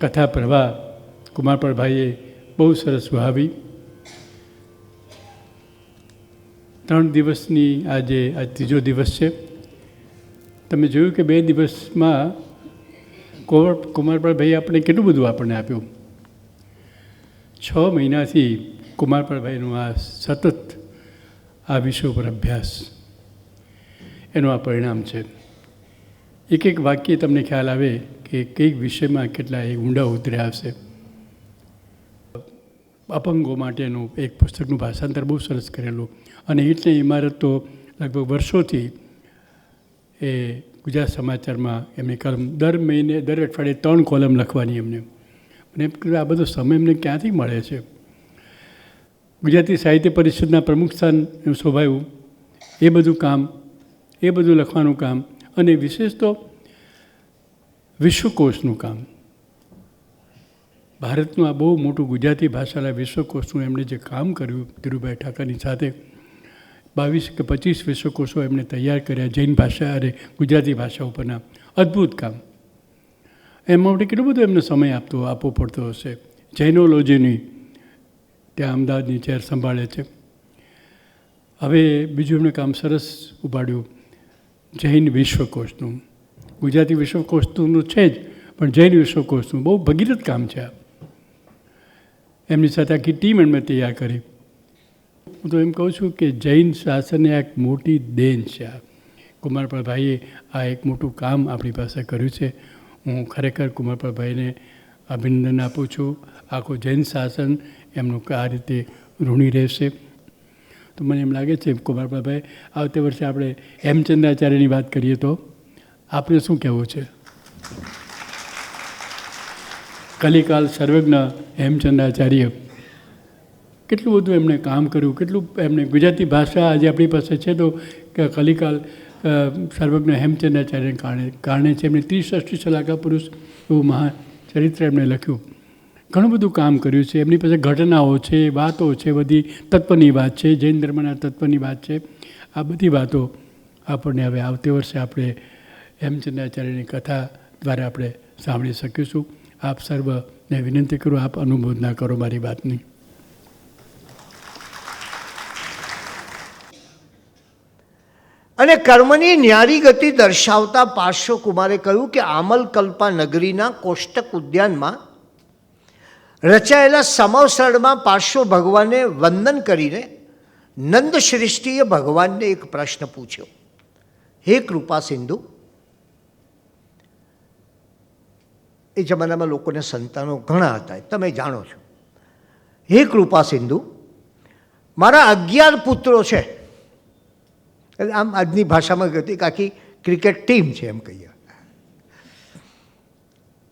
કથા પ્રવાહ કુમારપાળભાઈએ બહુ સરસ વહાવી. 3 દિવસની આજે આ ત્રીજો દિવસ છે. તમે જોયું કે 2 દિવસમાં કુમારપાળભાઈએ આપણે કેટલું બધું આપણને આપ્યું. 6 મહિનાથી કુમારપાળભાઈનું આ સતત આ વિષય પર અભ્યાસ એનું આ પરિણામ છે. એક એક વાક્ય તમને ખ્યાલ આવે કે કઈક વિષયમાં કેટલા એ ઊંડા ઉતર્યા હશે. અપંગો માટેનું એક પુસ્તકનું ભાષાંતર બહુ સરસ કરેલું, અને ઈંટની ઇમારત તો લગભગ વર્ષોથી એ ગુજરાત સમાચારમાં એમની કલમ દર મહિને દર અઠવાડિયે 3 કોલમ લખવાની એમને. અને એમ આ બધો સમય એમને ક્યાંથી મળે છે. ગુજરાતી સાહિત્ય પરિષદના પ્રમુખ સ્થાન એમ શોભાયું, એ બધું કામ, એ બધું લખવાનું કામ, અને વિશેષ તો વિશ્વકોશનું કામ. ભારતનું આ બહુ મોટું ગુજરાતી ભાષાના વિશ્વકોશનું એમણે જે કામ કર્યું ધીરુભાઈ ઠાકરની સાથે, 22 કે 25 વિશ્વકોશો એમણે તૈયાર કર્યા જૈન ભાષા અને ગુજરાતી ભાષા ઉપરના. અદ્ભુત કામ. એમાં માટે કેટલું બધું એમને સમય આપવો પડતો હશે. જૈનોલોજીની ત્યાં અમદાવાદની ચેર સંભાળે છે. હવે બીજું એમણે કામ સરસ ઉપાડ્યું, જૈન વિશ્વકોશનું. ગુજરાતી વિશ્વકોશનું છે જ, પણ જૈન વિશ્વકોશનું બહુ ભગીરથ કામ છે આ. એમની સાથે આખી ટીમ એમણે તૈયાર કરી. હું તો એમ કહું છું કે જૈન શાસનને એક મોટી દેન છે આ. કુમારપાળભાઈએ આ એક મોટું કામ આપણી પાસે કર્યું છે. હું ખરેખર કુમારપાળભાઈને અભિનંદન આપું છું. આખું જૈન શાસન એમનું આ રીતે ઋણી રહેશે. તો મને એમ લાગે છે કુમારપાળભાઈ, આવતે વર્ષે આપણે હેમચંદ્રાચાર્યની વાત કરીએ તો આપણે શું કહેવું છે? કલિકાલ સર્વજ્ઞ હેમચંદ્રાચાર્ય કેટલું બધું એમણે કામ કર્યું, કેટલું એમણે ગુજરાતી ભાષા આજે આપણી પાસે છે તો કલિકાલ સર્વજ્ઞ હેમચંદ્રાચાર્યને કારણે છે. એમણે 30 શલાકા પુરુષ એવું મહાન ચરિત્ર એમણે લખ્યું. ઘણું બધું કામ કર્યું છે. એમની પાસે ઘટનાઓ છે, વાતો છે, બધી તત્વની વાત છે, જૈન ધર્મના તત્વની વાત છે. આ બધી વાતો આપણને હવે આવતે વર્ષે આપણે હેમચંદ્રાચાર્યની કથા દ્વારા આપણે સાંભળી શકીશું. આપ સર્વને વિનંતી કરું, આપ અનુમોદના કરો મારી વાતની. અને કર્મની ન્યારી ગતિ દર્શાવતા પાર્શ્વકુમારે કહ્યું કે આમલકલ્પા નગરીના કોષ્ટક ઉદ્યાનમાં રચાયેલા સમવસરણમાં પાર્શ્વ ભગવાને વંદન કરીને નંદ શ્રેષ્ઠીએ ભગવાનને એક પ્રશ્ન પૂછ્યો. હે કૃપા સિંધુ, એ જમાનામાં લોકોને સંતાનો ઘણા હતા, તમે જાણો છો. હે કૃપા સિંધુ, મારા 11 પુત્રો છે. આમ આજની ભાષામાં કહેતી કે આખી ક્રિકેટ ટીમ છે એમ કહીએ.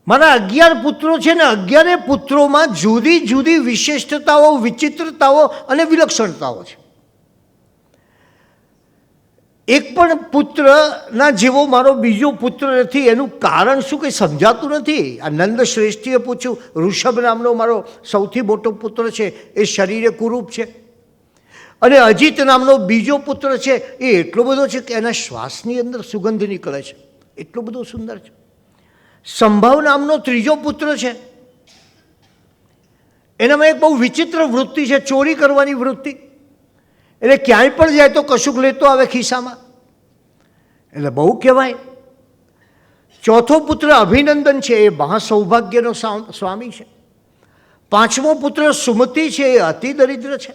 મારા 11 પુત્રો છે ને 11 પુત્રોમાં જુદી જુદી વિશિષ્ટતાઓ, વિચિત્રતાઓ અને વિલક્ષણતાઓ છે. એક પણ પુત્રના જેવો મારો બીજો પુત્ર નથી. એનું કારણ શું કંઈ સમજાતું નથી. આ નંદ શ્રેષ્ઠીએ પૂછ્યું. ઋષભ નામનો મારો સૌથી મોટો પુત્ર છે, એ શરીરે કુરૂપ છે. અને અજીત નામનો બીજો પુત્ર છે, એ એટલો બધો છે કે એના શ્વાસની અંદર સુગંધ નીકળે છે, એટલો બધો સુંદર છે. સંભવ નામનો ત્રીજો પુત્ર છે, એનામાં એક બહુ વિચિત્ર વૃત્તિ છે, ચોરી કરવાની વૃત્તિ. એટલે ક્યાંય પણ જાય તો કશુંક લેતો આવે ખિસ્સામાં, એટલે બહુ કહેવાય. ચોથો પુત્ર અભિનંદન છે, એ મહાસૌભાગ્યનો સ્વામી છે. 5મો પુત્ર સુમતિ છે, એ અતિ દરિદ્ર છે.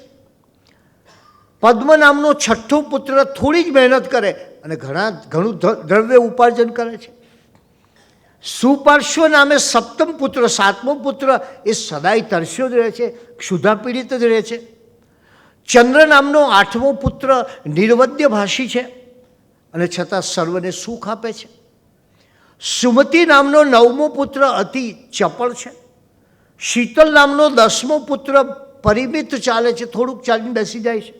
પદ્મ નામનો 6ઠ્ઠો પુત્ર થોડી જ મહેનત કરે અને ઘણું દ્રવ્ય ઉપાર્જન કરે છે. સુપાર્શ્વ નામે 7મ પુત્ર, 7મો પુત્ર, એ સદાય તરસ્યો જ રહે છે, ક્ષુધા પીડિત જ રહે છે. ચંદ્ર નામનો 8મો પુત્ર નિર્વદ્ય ભાષી છે અને છતાં સર્વને સુખ આપે છે. સુમતિ નામનો 9મો પુત્ર અતિ ચપળ છે. શીતલ નામનો 10મો પુત્ર પરિમિત ચાલે છે, થોડુંક ચાલીને બેસી જાય છે,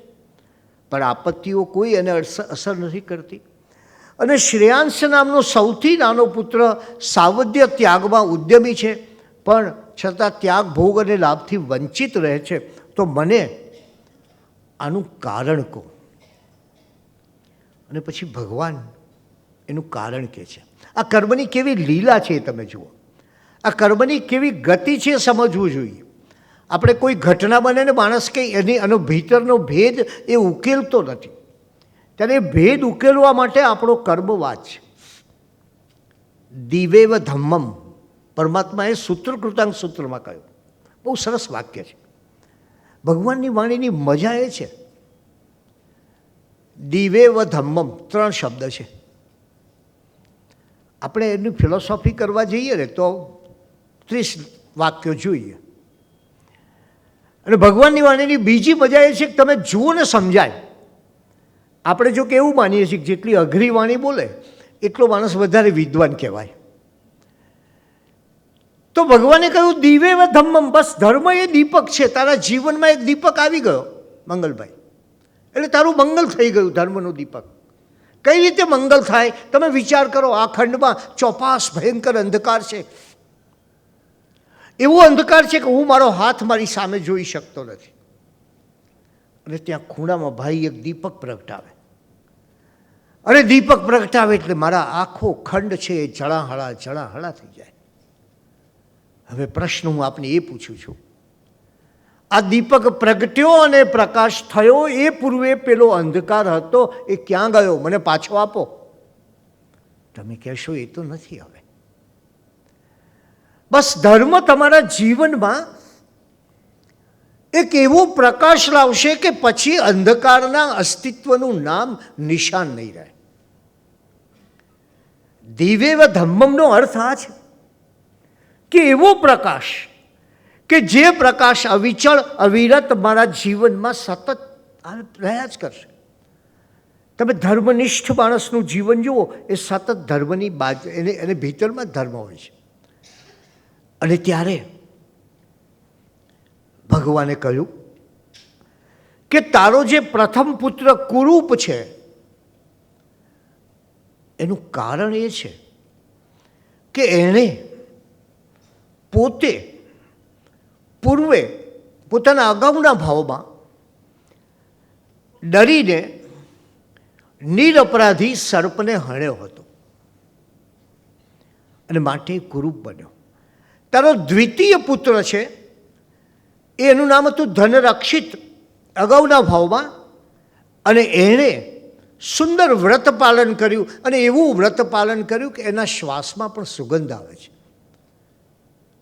પણ આપત્તિઓ કોઈ એને અસર નથી કરતી. અને શ્રેયાંશ નામનો સૌથી નાનો પુત્ર સાવધ્ય ત્યાગમાં ઉદ્યમી છે, પણ છતાં ત્યાગ, ભોગ અને લાભથી વંચિત રહે છે. તો મને આનું કારણ કહો. અને પછી ભગવાન એનું કારણ કહે છે. આ કર્મની કેવી લીલા છે એ તમે જુઓ. આ કર્મની કેવી ગતિ છે એ સમજવું જોઈએ. આપણે કોઈ ઘટના બને ને માણસ કે એનો ભીતરનો ભેદ એ ઉકેલતો નથી, ત્યારે એ ભેદ ઉકેલવા માટે આપણો કર્મવાદ છે. દિવેવ ધમ્મમ પરમાત્માએ સૂત્રકૃતાંક સૂત્રમાં કહ્યું, બહુ સરસ વાક્ય છે. ભગવાનની વાણીની મજા એ છે, દિવેવ ધમ્મમ 3 શબ્દ છે. આપણે એની ફિલોસોફી કરવા જઈએ ને તો 30 વાક્યો જોઈએ. અને ભગવાનની વાણીની બીજી મજા એ છે કે તમે જુઓ ને સમજાય. આપણે જો કે એવું માનીએ છીએ કે જેટલી અઘરી વાણી બોલે એટલો માણસ વધારે વિદ્વાન કહેવાય. તો ભગવાને કહ્યું દિવેવ ધમ્મમ, બસ ધર્મ એ દીપક છે. તારા જીવનમાં એક દીપક આવી ગયો મંગલભાઈ, એટલે તારું મંગલ થઈ ગયું. ધર્મનું દીપક કઈ રીતે મંગલ થાય તમે વિચાર કરો. આ ખંડમાં ચોપાસ ભયંકર અંધકાર છે. એવો અંધકાર છે કે હું મારો હાથ મારી સામે જોઈ શકતો નથી. અને ત્યાં ખૂણામાં ભાઈ એક દીપક પ્રગટાવે, અને દીપક પ્રગટાવે એટલે મારા આખો ખંડ છે એ જળાહળા થઈ જાય. હવે પ્રશ્ન હું આપને એ પૂછું છું, આ દીપક પ્રગટ્યો અને પ્રકાશ થયો એ પૂર્વે પેલો અંધકાર હતો એ ક્યાં ગયો? મને પાછો આપો. તમે કહેશો એ તો નથી. હવે બસ ધર્મ તમારા જીવનમાં એક એવો પ્રકાશ લાવશે કે પછી અંધકારના અસ્તિત્વનું નામ નિશાન નહીં રહે. દિવેવ ધમ્મમનો અર્થ આ છે કે એવો પ્રકાશ કે જે પ્રકાશ અવિચળ અવિરત મારા જીવનમાં સતત રહ્યા જ કરશે. તમે ધર્મનિષ્ઠ માણસનું જીવન જુઓ, એ સતત ધર્મની બાજુ એને ભીતરમાં ધર્મ હોય છે. અને ત્યારે ભગવાને કહ્યું કે તારો જે પ્રથમ પુત્ર કુરૂપ છે એનું કારણ એ છે કે એણે પોતે પૂર્વે પોતાના અગાઉના ભાવમાં ડરીને નિરપરાધી સર્પને હણ્યો હતો અને માટે કુરૂપ બન્યો. તારો દ્વિતીય પુત્ર છે એનું નામ હતું ધનરક્ષિત અગાઉના ભાવમાં, અને એણે સુંદર વ્રત પાલન કર્યું, અને એવું વ્રત પાલન કર્યું કે એના શ્વાસમાં પણ સુગંધ આવે છે.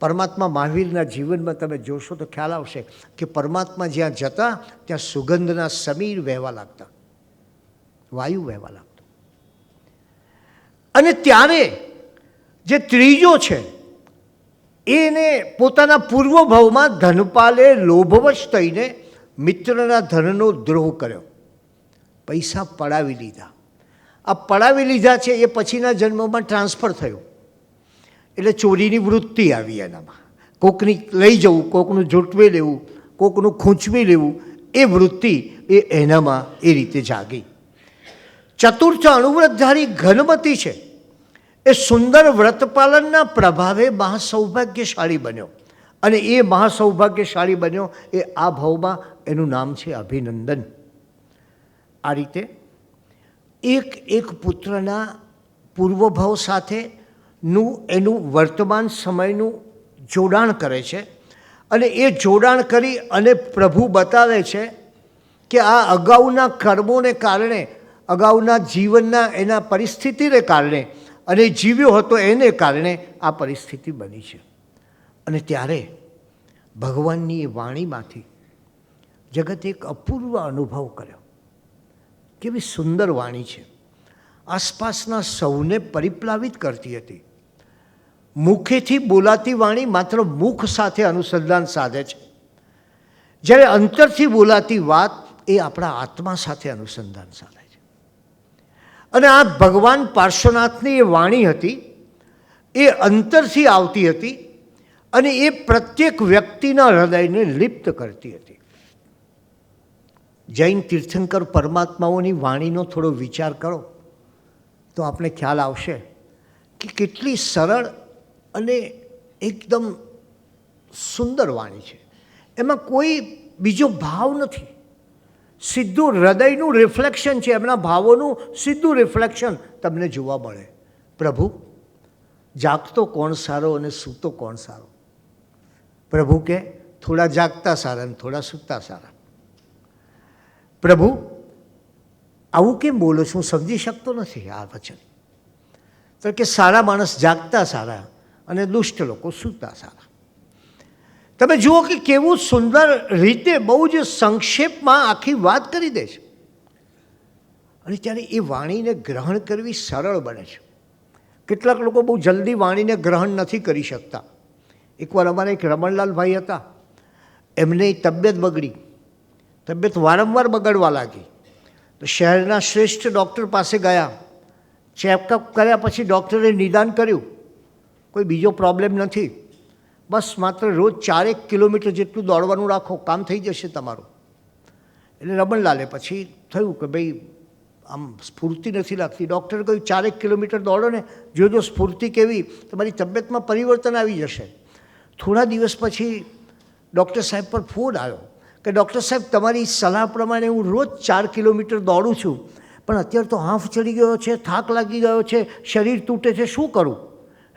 પરમાત્મા મહાવીરના જીવનમાં તમે જોશો તો ખ્યાલ આવશે કે પરમાત્મા જ્યાં જતા ત્યાં સુગંધના સમીર વહેવા લાગતા, વાયુ વહેવા લાગતો. અને ત્યારે જે ત્રીજો છે એને પોતાના પૂર્વ ભાવમાં ધનપાલે લોભવશ થઈને મિત્રના ધનનો દ્રોહ કર્યો, પૈસા પડાવી લીધા. આ પડાવી લીધા છે એ પછીના જન્મમાં ટ્રાન્સફર થયું, એટલે ચોરીની વૃત્તિ આવી એનામાં. કોકની લઈ જવું, કોકનું ઝૂંટવી લેવું, કોકનું ખૂંચવી લેવું, એ વૃત્તિ એનામાં એ રીતે જાગી. ચતુર્થ અણુવ્રતધારી ઘનમતી છે એ સુંદર વ્રતપાલનના પ્રભાવે મહાસૌભાગ્યશાળી બન્યો, અને એ મહાસૌભાગ્યશાળી બન્યો એ આ ભાવમાં એનું નામ છે અભિનંદન. આ રીતે એક પુત્રના પૂર્વભાવ સાથેનું એનું વર્તમાન સમયનું જોડાણ કરે છે, અને એ જોડાણ કરી અને પ્રભુ બતાવે છે કે આ અગાઉના કર્મોને કારણે, અગાઉના જીવનના એના પરિસ્થિતિને કારણે, અને જીવ્યો હતો એને કારણે આ પરિસ્થિતિ બની છે. અને ત્યારે ભગવાનની એ વાણીમાંથી જગતે એક અપૂર્વ અનુભવ કર્યો. કેવી સુંદર વાણી છે, આસપાસના સૌને પરિપ્લાવિત કરતી હતી. મુખેથી બોલાતી વાણી માત્ર મુખ સાથે અનુસંધાન સાધે છે, જ્યારે અંતરથી બોલાતી વાત એ આપણા આત્મા સાથે અનુસંધાન સાધે છે. અને આ ભગવાન પાર્શ્વનાથની એ વાણી હતી એ અંતરથી આવતી હતી, અને એ પ્રત્યેક વ્યક્તિના હૃદયને લિપ્ત કરતી હતી. જૈન તીર્થંકર પરમાત્માઓની વાણીનો થોડો વિચાર કરો તો આપણે ખ્યાલ આવશે કે કેટલી સરળ અને એકદમ સુંદર વાણી છે. એમાં કોઈ બીજો ભાવ નથી, સીધું હૃદયનું રિફ્લેક્શન છે, એમના ભાવોનું સીધું રિફ્લેક્શન તમને જોવા મળે. પ્રભુ જાગતો કોણ સારો અને સૂતો કોણ સારો? પ્રભુ કે થોડા જાગતા સારા અને થોડા સૂતા સારા. પ્રભુ આવું કેમ બોલો છો? હું સમજી શકતો નથી આ વચન. તો કે સારા માણસ જાગતા સારા અને દુષ્ટ લોકો સૂતા સારા. તમે જુઓ કે કેવું સુંદર રીતે બહુ જ સંક્ષેપમાં આખી વાત કરી દે છે. અને ત્યારે એ વાણીને ગ્રહણ કરવી સરળ બને છે. કેટલાક લોકો બહુ જલ્દી વાણીને ગ્રહણ નથી કરી શકતા. એકવાર અમારા એક રમણલાલભાઈ હતા, એમની તબિયત બગડી, તબિયત વારંવાર બગડવા લાગી. તો શહેરના શ્રેષ્ઠ ડૉક્ટર પાસે ગયા. ચેકઅપ કર્યા પછી ડૉક્ટરે નિદાન કર્યું, કોઈ બીજો પ્રોબ્લેમ નથી, બસ માત્ર રોજ 4 કિલોમીટર જેટલું દોડવાનું રાખો, કામ થઈ જશે તમારું. એટલે રમણલાલે પછી થયું કે ભાઈ આમ સ્ફૂર્તિ નથી લાગતી. ડૉક્ટરે કહ્યું 4 કિલોમીટર દોડો ને, જોજો સ્ફૂર્તિ કેવી, તમારી તબિયતમાં પરિવર્તન આવી જશે. થોડા દિવસ પછી ડૉક્ટર સાહેબ પર ફોન આવ્યો કે ડૉક્ટર સાહેબ તમારી સલાહ પ્રમાણે હું રોજ 4 કિલોમીટર દોડું છું, પણ અત્યારે તો હાંફ ચડી ગયો છે, થાક લાગી ગયો છે, શરીર તૂટે છે, શું કરું?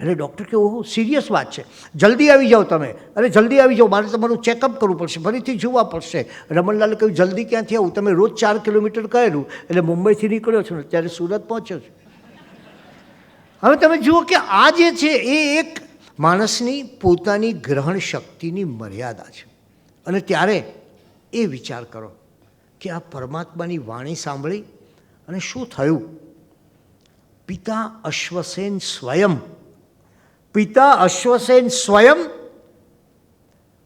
એટલે ડૉક્ટર કે ઓહો સિરિયસ વાત છે, જલ્દી આવી જાઓ તમે. અરે જલ્દી આવી જાઓ, મારે તમારું ચેકઅપ કરવું પડશે, ફરીથી જોવા પડશે. રમણલાલે કહ્યું જલ્દી ક્યાંથી આવું, તમે રોજ 4 કિલોમીટર કરેલું, એટલે મુંબઈથી નીકળ્યો છો ને ત્યારે સુરત પહોંચ્યો છો. હવે તમે જુઓ કે આ જે છે એ એક માણસની પોતાની ગ્રહણ શક્તિની મર્યાદા છે. અને ત્યારે એ વિચાર કરો કે આ પરમાત્માની વાણી સાંભળી અને શું થયું? પિતા અશ્વસેન સ્વયં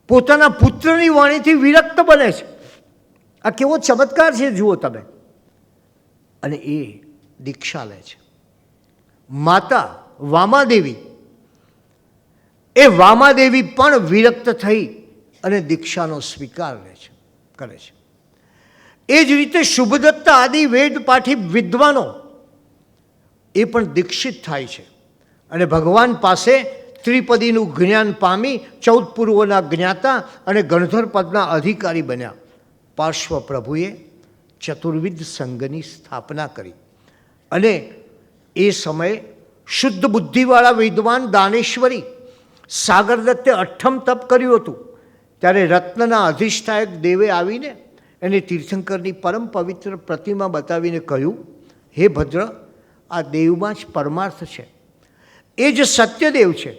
પોતાના પુત્રની વાણીથી વિરક્ત બને છે. આ કેવો ચમત્કાર છે જુઓ તમે. અને એ દીક્ષા લે છે. માતા વામાદેવી પણ વિરક્ત થઈ અને દીક્ષાનો સ્વીકાર કરે છે. એ જ રીતે શુભદત્ત આદિ વેદ પાઠી વિદ્વાનો એ પણ દીક્ષિત થાય છે અને ભગવાન પાસે ત્રિપદીનું જ્ઞાન પામી 14 પૂર્વોના જ્ઞાતા અને ગણધર પદના અધિકારી બન્યા. પાર્શ્વ પ્રભુએ ચતુર્વિધ સંઘની સ્થાપના કરી અને એ સમયે શુદ્ધ બુદ્ધિવાળા વિદ્વાન દાનેશ્વરી સાગરદત્તે 8મ તપ કર્યું હતું. ત્યારે રત્નના અધિષ્ઠાયક દેવે આવીને એને તીર્થંકરની પરમ પવિત્ર પ્રતિમા બતાવીને કહ્યું, હે ભદ્ર, આ દેવમાં જ પરમાર્થ છે, એ જ સત્યદેવ છે.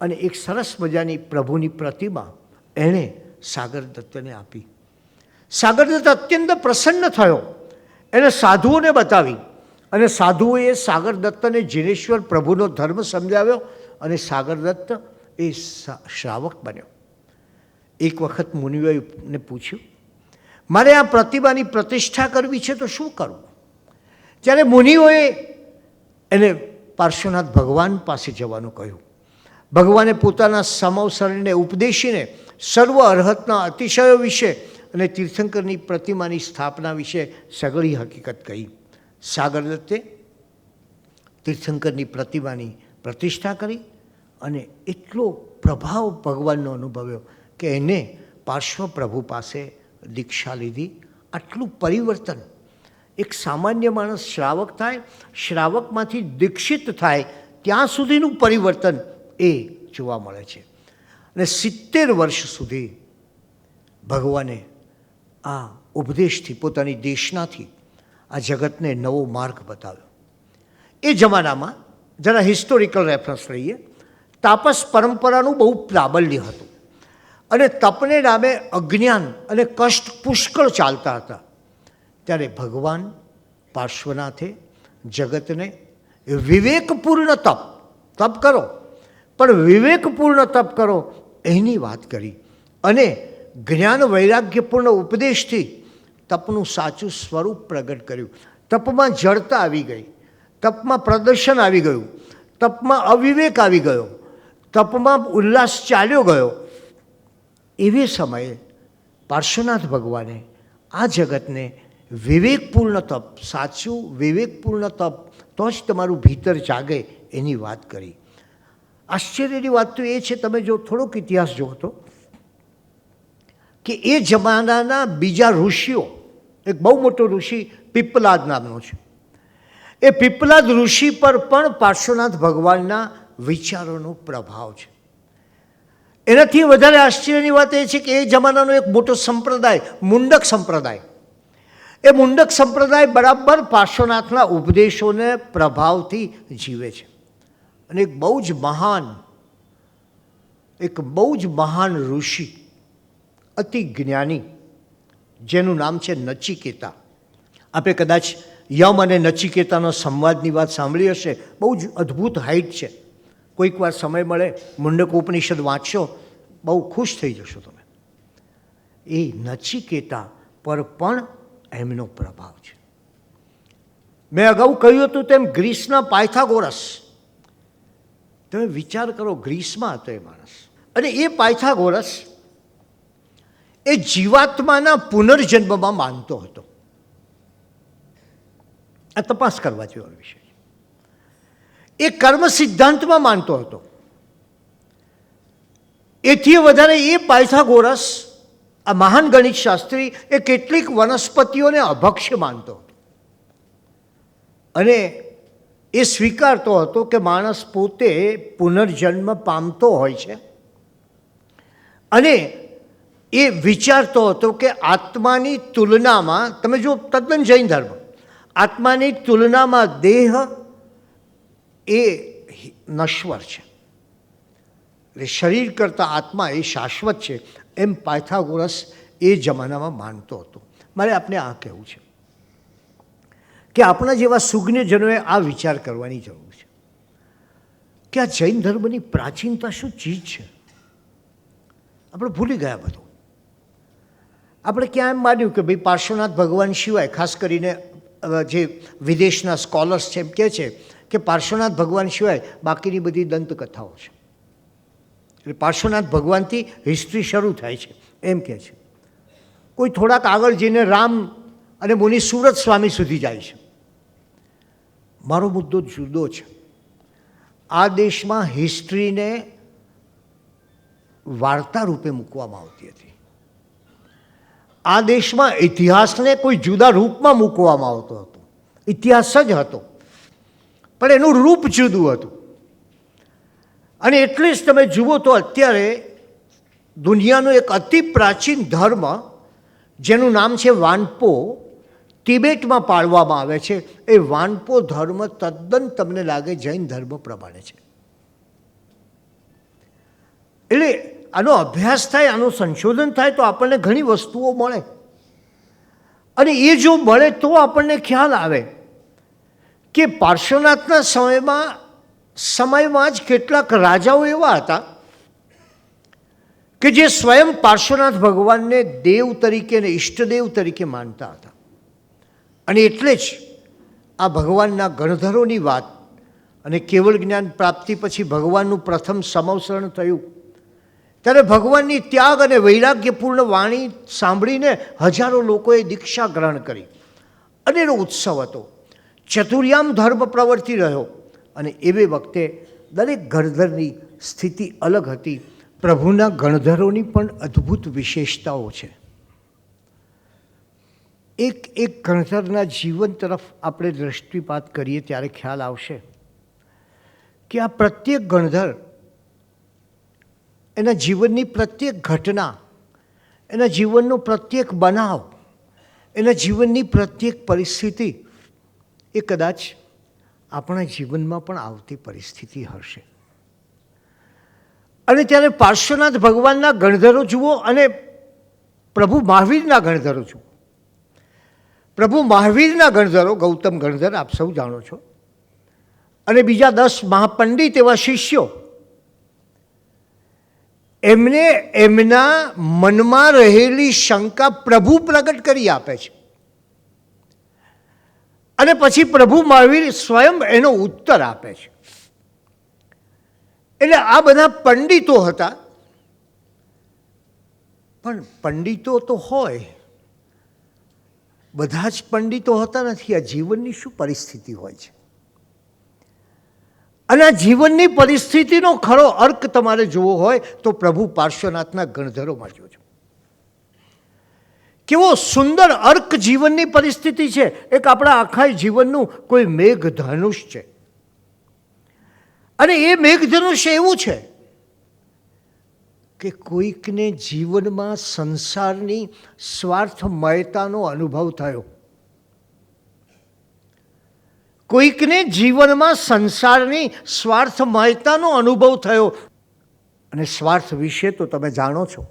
અને એક સરસ મજાની પ્રભુની પ્રતિમા એણે સાગરદત્તને આપી. સાગરદત્ત અત્યંત પ્રસન્ન થયો, એને સાધુઓને બતાવી અને સાધુઓએ સાગરદત્તને જીનેશ્વર પ્રભુનો ધર્મ સમજાવ્યો અને સાગરદત્ત એ શ્રાવક બન્યો. એક વખત મુનિઓને પૂછ્યું, મારે આ પ્રતિમાની પ્રતિષ્ઠા કરવી છે તો શું કરવું? ત્યારે મુનિઓએ એને પાર્શ્વનાથ ભગવાન પાસે જવાનું કહ્યું. ભગવાને પોતાના સમવસરને ઉપદેશીને સર્વ અર્હતના અતિશયો વિશે અને તીર્થંકરની પ્રતિમાની સ્થાપના વિશે સઘળી હકીકત કહી. સાગરદત્તે તીર્થંકરની પ્રતિમાની પ્રતિષ્ઠા કરી અને એટલો પ્રભાવ ભગવાનનો અનુભવ્યો કે એને પાર્શ્વ પ્રભુ પાસે દીક્ષા લીધી. આટલું પરિવર્તન, એક સામાન્ય માણસ શ્રાવક થાય, શ્રાવકમાંથી દીક્ષિત થાય, ત્યાં સુધીનું પરિવર્તન એ જોવા મળે છે. અને 70 વર્ષ સુધી ભગવાને આ ઉપદેશથી, પોતાની દેશનાથી આ જગતને નવો માર્ગ બતાવ્યો. એ જમાનામાં જરા હિસ્ટોરિકલ રેફરન્સ લઈએ, તાપસ પરંપરાનું બહુ પ્રાબલ્ય હતું અને તપને નામે અજ્ઞાન અને કષ્ટ પુષ્કળ ચાલતા હતા. ત્યારે ભગવાન પાર્શ્વનાથે જગતને વિવેકપૂર્ણ તપ કરો, પણ વિવેકપૂર્ણ તપ કરો એની વાત કરી અને જ્ઞાન વૈરાગ્યપૂર્ણ ઉપદેશથી તપનું સાચું સ્વરૂપ પ્રગટ કર્યું. તપમાં જડતા આવી ગઈ, તપમાં પ્રદર્શન આવી ગયું, તપમાં અવિવેક આવી ગયો, તપમાં ઉલ્લાસ ચાલ્યો ગયો. એવી સમયે પાર્શ્વનાથ ભગવાને આ જગતને વિવેકપૂર્ણ તપ, સાચું વિવેકપૂર્ણ તપ, તો જ તમારું ભીતર જાગે એની વાત કરી. આશ્ચર્યની વાત તો એ છે, તમે જો થોડોક ઇતિહાસ જુઓ તો, કે એ જમાનાના બીજા ઋષિઓ, એક બહુ મોટો ઋષિ પીપલાદ નામનો છે, એ પીપલાદ ઋષિ પર પણ પાર્શ્વનાથ ભગવાનના વિચારોનો પ્રભાવ છે. એનાથી વધારે આશ્ચર્યની વાત એ છે કે એ જમાનાનો એક મોટો સંપ્રદાય મુંડક સંપ્રદાય, એ મુંડક સંપ્રદાય બરાબર પાર્શ્વનાથના ઉપદેશોને પ્રભાવથી જીવે છે. અને એક બહુ જ મહાન ઋષિ, અતિ જ્ઞાની, જેનું નામ છે નચિકેતા. આપણે કદાચ યમ અને નચિકેતાનો સંવાદની વાત સાંભળી હશે. બહુ જ અદ્ભુત હાઇટ છે. કોઈક વાર સમય મળે મુંડક ઉપનિષદ વાંચશો, બહુ ખુશ થઈ જશો તમે. એ નચિકેતા પર પણ એમનો પ્રભાવ છે. મેં અગાઉ કહ્યું હતું તેમ ગ્રીસના પાયથાગોરસ, તમે વિચાર કરો, ગ્રીસમાં હતો એ માણસ. અને એ પાયથાગોરસ એ જીવાત્માના પુનર્જન્મમાં માનતો હતો. આ તપાસ કરવા જેવો વિષય. એ કર્મ સિદ્ધાંતમાં માનતો હતો. એથી વધારે એ પાયથાગોરસ, આ મહાન ગણિત શાસ્ત્રી, એ કેટલીક વનસ્પતિઓને અભક્ષ્ય માનતો હતો. અને એ સ્વીકારતો હતો કે માણસ પોતે પુનર્જન્મ પામતો હોય છે. અને એ વિચારતો હતો કે આત્માની તુલનામાં, તમે જો તદ્દન જૈન ધર્મ, આત્માની તુલનામાં દેહ એ નશ્વર છે, એટલે શરીર કરતાં આત્મા એ શાશ્વત છે, એમ પાયથાગોરસ એ જમાનામાં માનતો હતો. મારે આપને આ કહેવું છે કે આપણા જેવા સુજ્ઞજનોએ આ વિચાર કરવાની જરૂર છે કે આ જૈન ધર્મની પ્રાચીનતા શું ચીજ છે. આપણે ભૂલી ગયા બધું. આપણે ક્યાં એમ માન્યું કે ભાઈ પાર્શ્વનાથ ભગવાન સિવાય, ખાસ કરીને જે વિદેશના સ્કોલર્સ છે એમ કહે છે કે પાર્શ્વનાથ ભગવાન સિવાય બાકીની બધી દંતકથાઓ છે. એટલે પાર્શ્વનાથ ભગવાનથી હિસ્ટ્રી શરૂ થાય છે એમ કહે છે. કોઈ થોડાક આગળ જઈને રામ અને મુનિ સુરત સ્વામી સુધી જાય છે. મારો મુદ્દો જુદો છે. આ દેશમાં હિસ્ટ્રીને વાર્તા રૂપે મૂકવામાં આવતી હતી. આ દેશમાં ઇતિહાસને કોઈ જુદા રૂપમાં મૂકવામાં આવતો હતો. ઇતિહાસ જ હતો, પણ એનું રૂપ જુદું હતું. અને એટલે જ તમે જુઓ તો અત્યારે દુનિયાનો એક અતિ પ્રાચીન ધર્મ, જેનું નામ છે વાનપો, તિબેટમાં પાળવામાં આવે છે. એ વાનપો ધર્મ તદ્દન તમને લાગે જૈન ધર્મ પ્રમાણે છે. એટલે આનો અભ્યાસ થાય, આનું સંશોધન થાય તો આપણને ઘણી વસ્તુઓ મળે. અને એ જો મળે તો આપણને ખ્યાલ આવે કે પાર્શ્વનાથના સમયમાં જ કેટલાક રાજાઓ એવા હતા કે જે સ્વયં પાર્શ્વનાથ ભગવાનને દેવ તરીકે અને ઈષ્ટદેવ તરીકે માનતા હતા. અને એટલે જ આ ભગવાનના ગણધરોની વાત, અને કેવળ જ્ઞાન પ્રાપ્તિ પછી ભગવાનનું પ્રથમ સમવસરણ થયું ત્યારે ભગવાનની ત્યાગ અને વૈરાગ્યપૂર્ણ વાણી સાંભળીને હજારો લોકોએ દીક્ષા ગ્રહણ કરી. અને એનો ઉત્સવ હતો. ચતુર્યામ ધર્મ પ્રવર્તી રહ્યો. અને એવે વખતે દરેક ગણધરની સ્થિતિ અલગ હતી. પ્રભુના ગણધરોની પણ અદ્ભુત વિશેષતાઓ છે. એક ગણધરના જીવન તરફ આપણે દૃષ્ટિપાત કરીએ ત્યારે ખ્યાલ આવશે કે આ પ્રત્યેક ગણધર એના જીવનની પ્રત્યેક ઘટના, એના જીવનનો પ્રત્યેક બનાવ, એના જીવનની પ્રત્યેક પરિસ્થિતિ એ કદાચ આપણા જીવનમાં પણ આવતી પરિસ્થિતિ હશે. અને ત્યારે પાર્શ્વનાથ ભગવાનના ગણધરો જુઓ અને પ્રભુ મહાવીરના ગણધરો જુઓ. પ્રભુ મહાવીરના ગણધરો, ગૌતમ ગણધર આપ સૌ જાણો છો, અને બીજા 10 મહાપંડિત એવા શિષ્યો, એમને એમના મનમાં રહેલી શંકા પ્રભુ પ્રગટ કરી આપે છે. અને પછી પ્રભુ મહાવીર સ્વયં એનો ઉત્તર આપે છે. એટલે આ બધા પંડિતો હતા. પણ પંડિતો તો હોય, બધા જ પંડિતો હોતા નથી. આ જીવનની શું પરિસ્થિતિ હોય છે, અને આ જીવનની પરિસ્થિતિનો ખરો અર્ક તમારે જોવો હોય તો પ્રભુ પાર્શ્વનાથના ગણધરોમાં જોજો. કેવો સુંદર અર્ક જીવનની પરિસ્થિતિ છે. એક આપણા આખા જીવનનું કોઈ મેઘધનુષ છે. અને એ મેઘધનુષ્ય એવું છે કે કોઈકને જીવનમાં સંસારની સ્વાર્થમયતાનો અનુભવ થયો, કોઈકને જીવનમાં સંસારની સ્વાર્થમયતાનો અનુભવ થયો. અને સ્વાર્થ વિશે તો તમે જાણો છો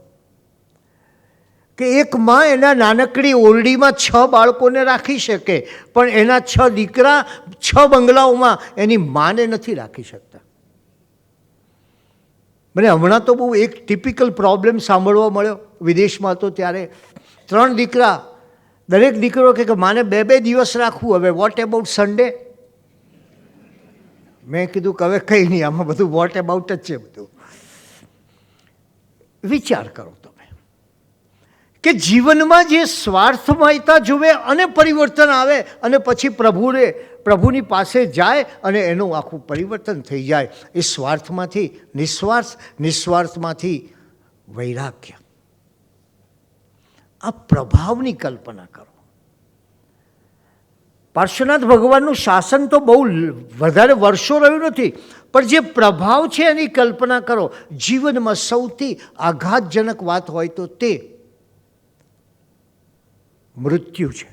કે એક માં એના નાનકડી ઓરડીમાં 6 બાળકોને રાખી શકે, પણ એના 6 દીકરા 6 બંગલાઓમાં એની માને નથી રાખી શકતા. મને હમણાં તો બહુ એક ટિપિકલ પ્રોબ્લેમ સાંભળવા મળ્યો વિદેશમાં હતો ત્યારે. 3 દીકરા, દરેક દીકરો કે માને 2 દિવસ રાખવું, હવે વોટ એબાઉટ સન્ડે? મેં કીધું કે હવે કંઈ નહીં, આમાં બધું વોટ એબાઉટ જ છે બધું. વિચાર કરો તમે કે જીવનમાં જે સ્વાર્થમયતા જુએ અને પરિવર્તન આવે અને પછી પ્રભુની પાસે જાય અને એનું આખું પરિવર્તન થઈ જાય. એ સ્વાર્થમાંથી નિસ્વાર્થ, નિસ્વાર્થમાંથી વૈરાગ્ય. આ પ્રભાવની કલ્પના કરો. પાર્શ્વનાથ ભગવાનનું શાસન તો બહુ વધારે વર્ષો રહ્યું નથી, પણ જે પ્રભાવ છે એની કલ્પના કરો. જીવનમાં સૌથી આઘાતજનક વાત હોય તો તે મૃત્યુ છે,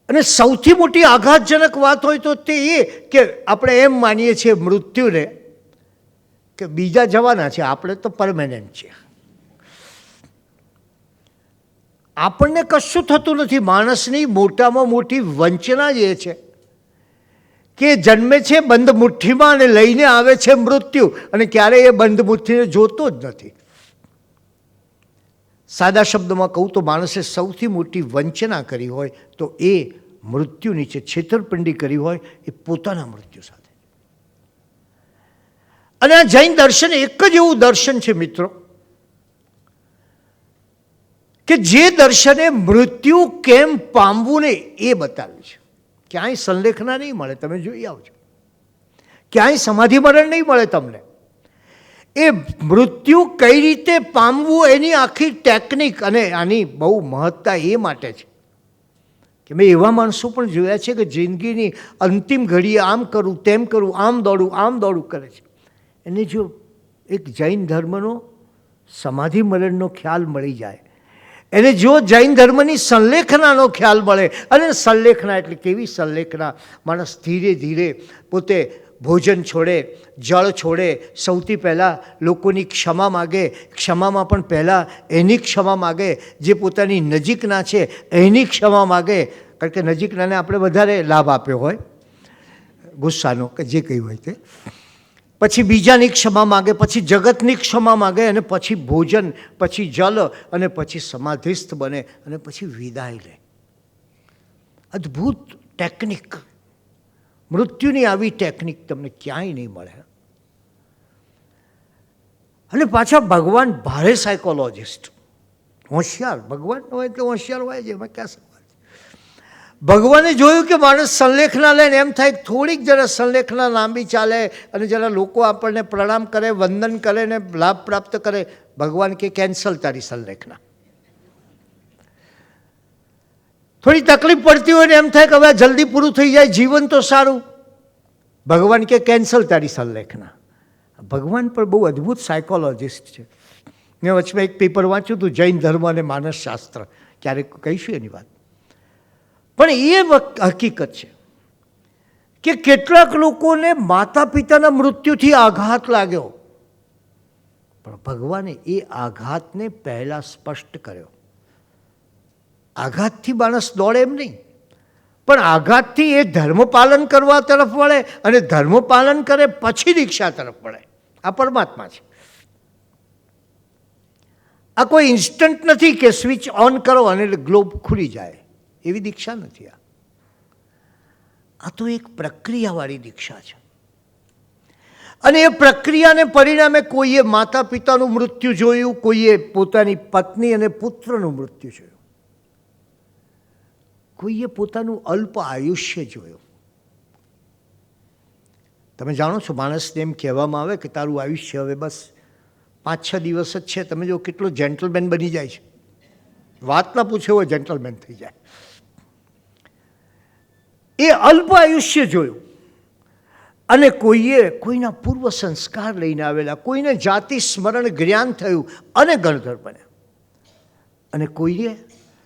અને સૌથી મોટી આઘાતજનક વાત હોય તો તે એ કે આપણે એમ માનીએ છીએ મૃત્યુને કે બીજા જવાના છે, આપણે તો પરમેનન્ટ છે, આપણને કશું થતું નથી. માણસની મોટામાં મોટી વંચના જ એ છે કે જન્મે છે બંધ મુઠ્ઠીમાં અને લઈને આવે છે મૃત્યુ, અને ક્યારેય એ બંધ મુઠ્ઠીને જોતો જ નથી. સાદા શબ્દમાં કહું તો માણસે સૌથી મોટી વંચના કરી હોય તો એ મૃત્યુની છે. છેતરપિંડી કરી હોય એ પોતાના મૃત્યુ સાથે. અને આ જૈન દર્શન એક જ એવું દર્શન છે મિત્રો કે જે દર્શને મૃત્યુ કેમ પામવું ને એ બતાવ્યું છે. ક્યાંય સંલેખના નહીં મળે, તમે જોઈ આવજો. ક્યાંય સમાધિ મરણ નહીં મળે તમને. એ મૃત્યુ કઈ રીતે પામવું એની આખી ટેકનિક, અને આની બહુ મહત્તા એ માટે છે કે મેં એવા માણસો પણ જોયા છે કે જિંદગીની અંતિમ ઘડીએ આમ કરું તેમ કરું, આમ દોડું કરે છે. એને જો એક જૈન ધર્મનો સમાધિ મરણનો ખ્યાલ મળી જાય, એને જો જૈન ધર્મની સંલેખનાનો ખ્યાલ મળે, અને સંલેખના એટલે કેવી સંલેખના? માણસ ધીરે ધીરે પોતે ભોજન છોડે, જળ છોડે, સૌથી પહેલાં લોકોની ક્ષમા માગે, ક્ષમામાં પણ પહેલાં એની ક્ષમા માગે જે પોતાની નજીકના છે, એની ક્ષમા માગે. કારણ કે નજીકનાને આપણે વધારે લાભ આપ્યો હોય ગુસ્સાનો કે જે કંઈ હોય તે. પછી બીજાની ક્ષમા માગે, પછી જગતની ક્ષમા માગે, અને પછી ભોજન, પછી જલ, અને પછી સમાધિસ્થ બને, અને પછી વિદાય લે. અદ્ભુત ટેકનિક. મૃત્યુની આવી ટેકનિક તમને ક્યાંય નહીં મળે. અને પાછા ભગવાન ભારે સાયકોલોજિસ્ટ, હોશિયાર. ભગવાન હોય એટલે હોશિયાર હોય છે, એમાં ક્યાં સવાલ છે. ભગવાને જોયું કે માણસ સંલેખના લે ને એમ થાય થોડીક જરા સંલેખના લાંબી ચાલે અને જરા લોકો આપણને પ્રણામ કરે, વંદન કરે ને લાભ પ્રાપ્ત કરે. ભગવાન કે કેન્સલ તારી સંલેખના. થોડી તકલીફ પડતી હોય ને એમ થાય કે હવે જલ્દી પૂરું થઈ જાય, જીવન તો સારું. ભગવાન કે કેન્સલ તારી સંલેખના. ભગવાન પણ બહુ અદ્ભુત સાયકોલોજિસ્ટ છે. મેં વચમાં એક પેપર વાંચ્યું હતું, જૈન ધર્મ અને માનસશાસ્ત્ર, ક્યારેક કહીશું એની વાત. પણ એ હકીકત છે કે કેટલાક લોકોને માતા પિતાના મૃત્યુથી આઘાત લાગ્યો, પણ ભગવાને એ આઘાતને પહેલાં સ્પષ્ટ કર્યો. આઘાતથી માણસ દોડે એમ નહીં, પણ આઘાતથી એ ધર્મ પાલન કરવા તરફ વળે, અને ધર્મ પાલન કરે પછી દીક્ષા તરફ વળે. આ પરમાત્મા છે. આ કોઈ ઇન્સ્ટન્ટ નથી કે સ્વિચ ઓન કરો અને ગ્લોબ ખુલી જાય, એવી દીક્ષા નથી. આ તો એક પ્રક્રિયાવાળી દીક્ષા છે. અને એ પ્રક્રિયાને પરિણામે કોઈએ માતા પિતાનું મૃત્યુ જોયું, કોઈએ પોતાની પત્ની અને પુત્રનું મૃત્યુ જોયું, કોઈએ પોતાનું અલ્પ આયુષ્ય જોયું. તમે જાણો છો માણસને એમ કહેવામાં આવે કે તારું આયુષ્ય હવે બસ 5-6 દિવસ જ છે. તમે જો કેટલો જેન્ટલમેન બની જાય છે, વાત ના પૂછે એવો જેન્ટલમેન થઈ જાય. એ અલ્પ આયુષ્ય જોયું. અને કોઈએ કોઈના પૂર્વ સંસ્કાર લઈને આવેલા, કોઈને જાતિ સ્મરણ જ્ઞાન થયું અને ગણધર બન્યા, અને કોઈએ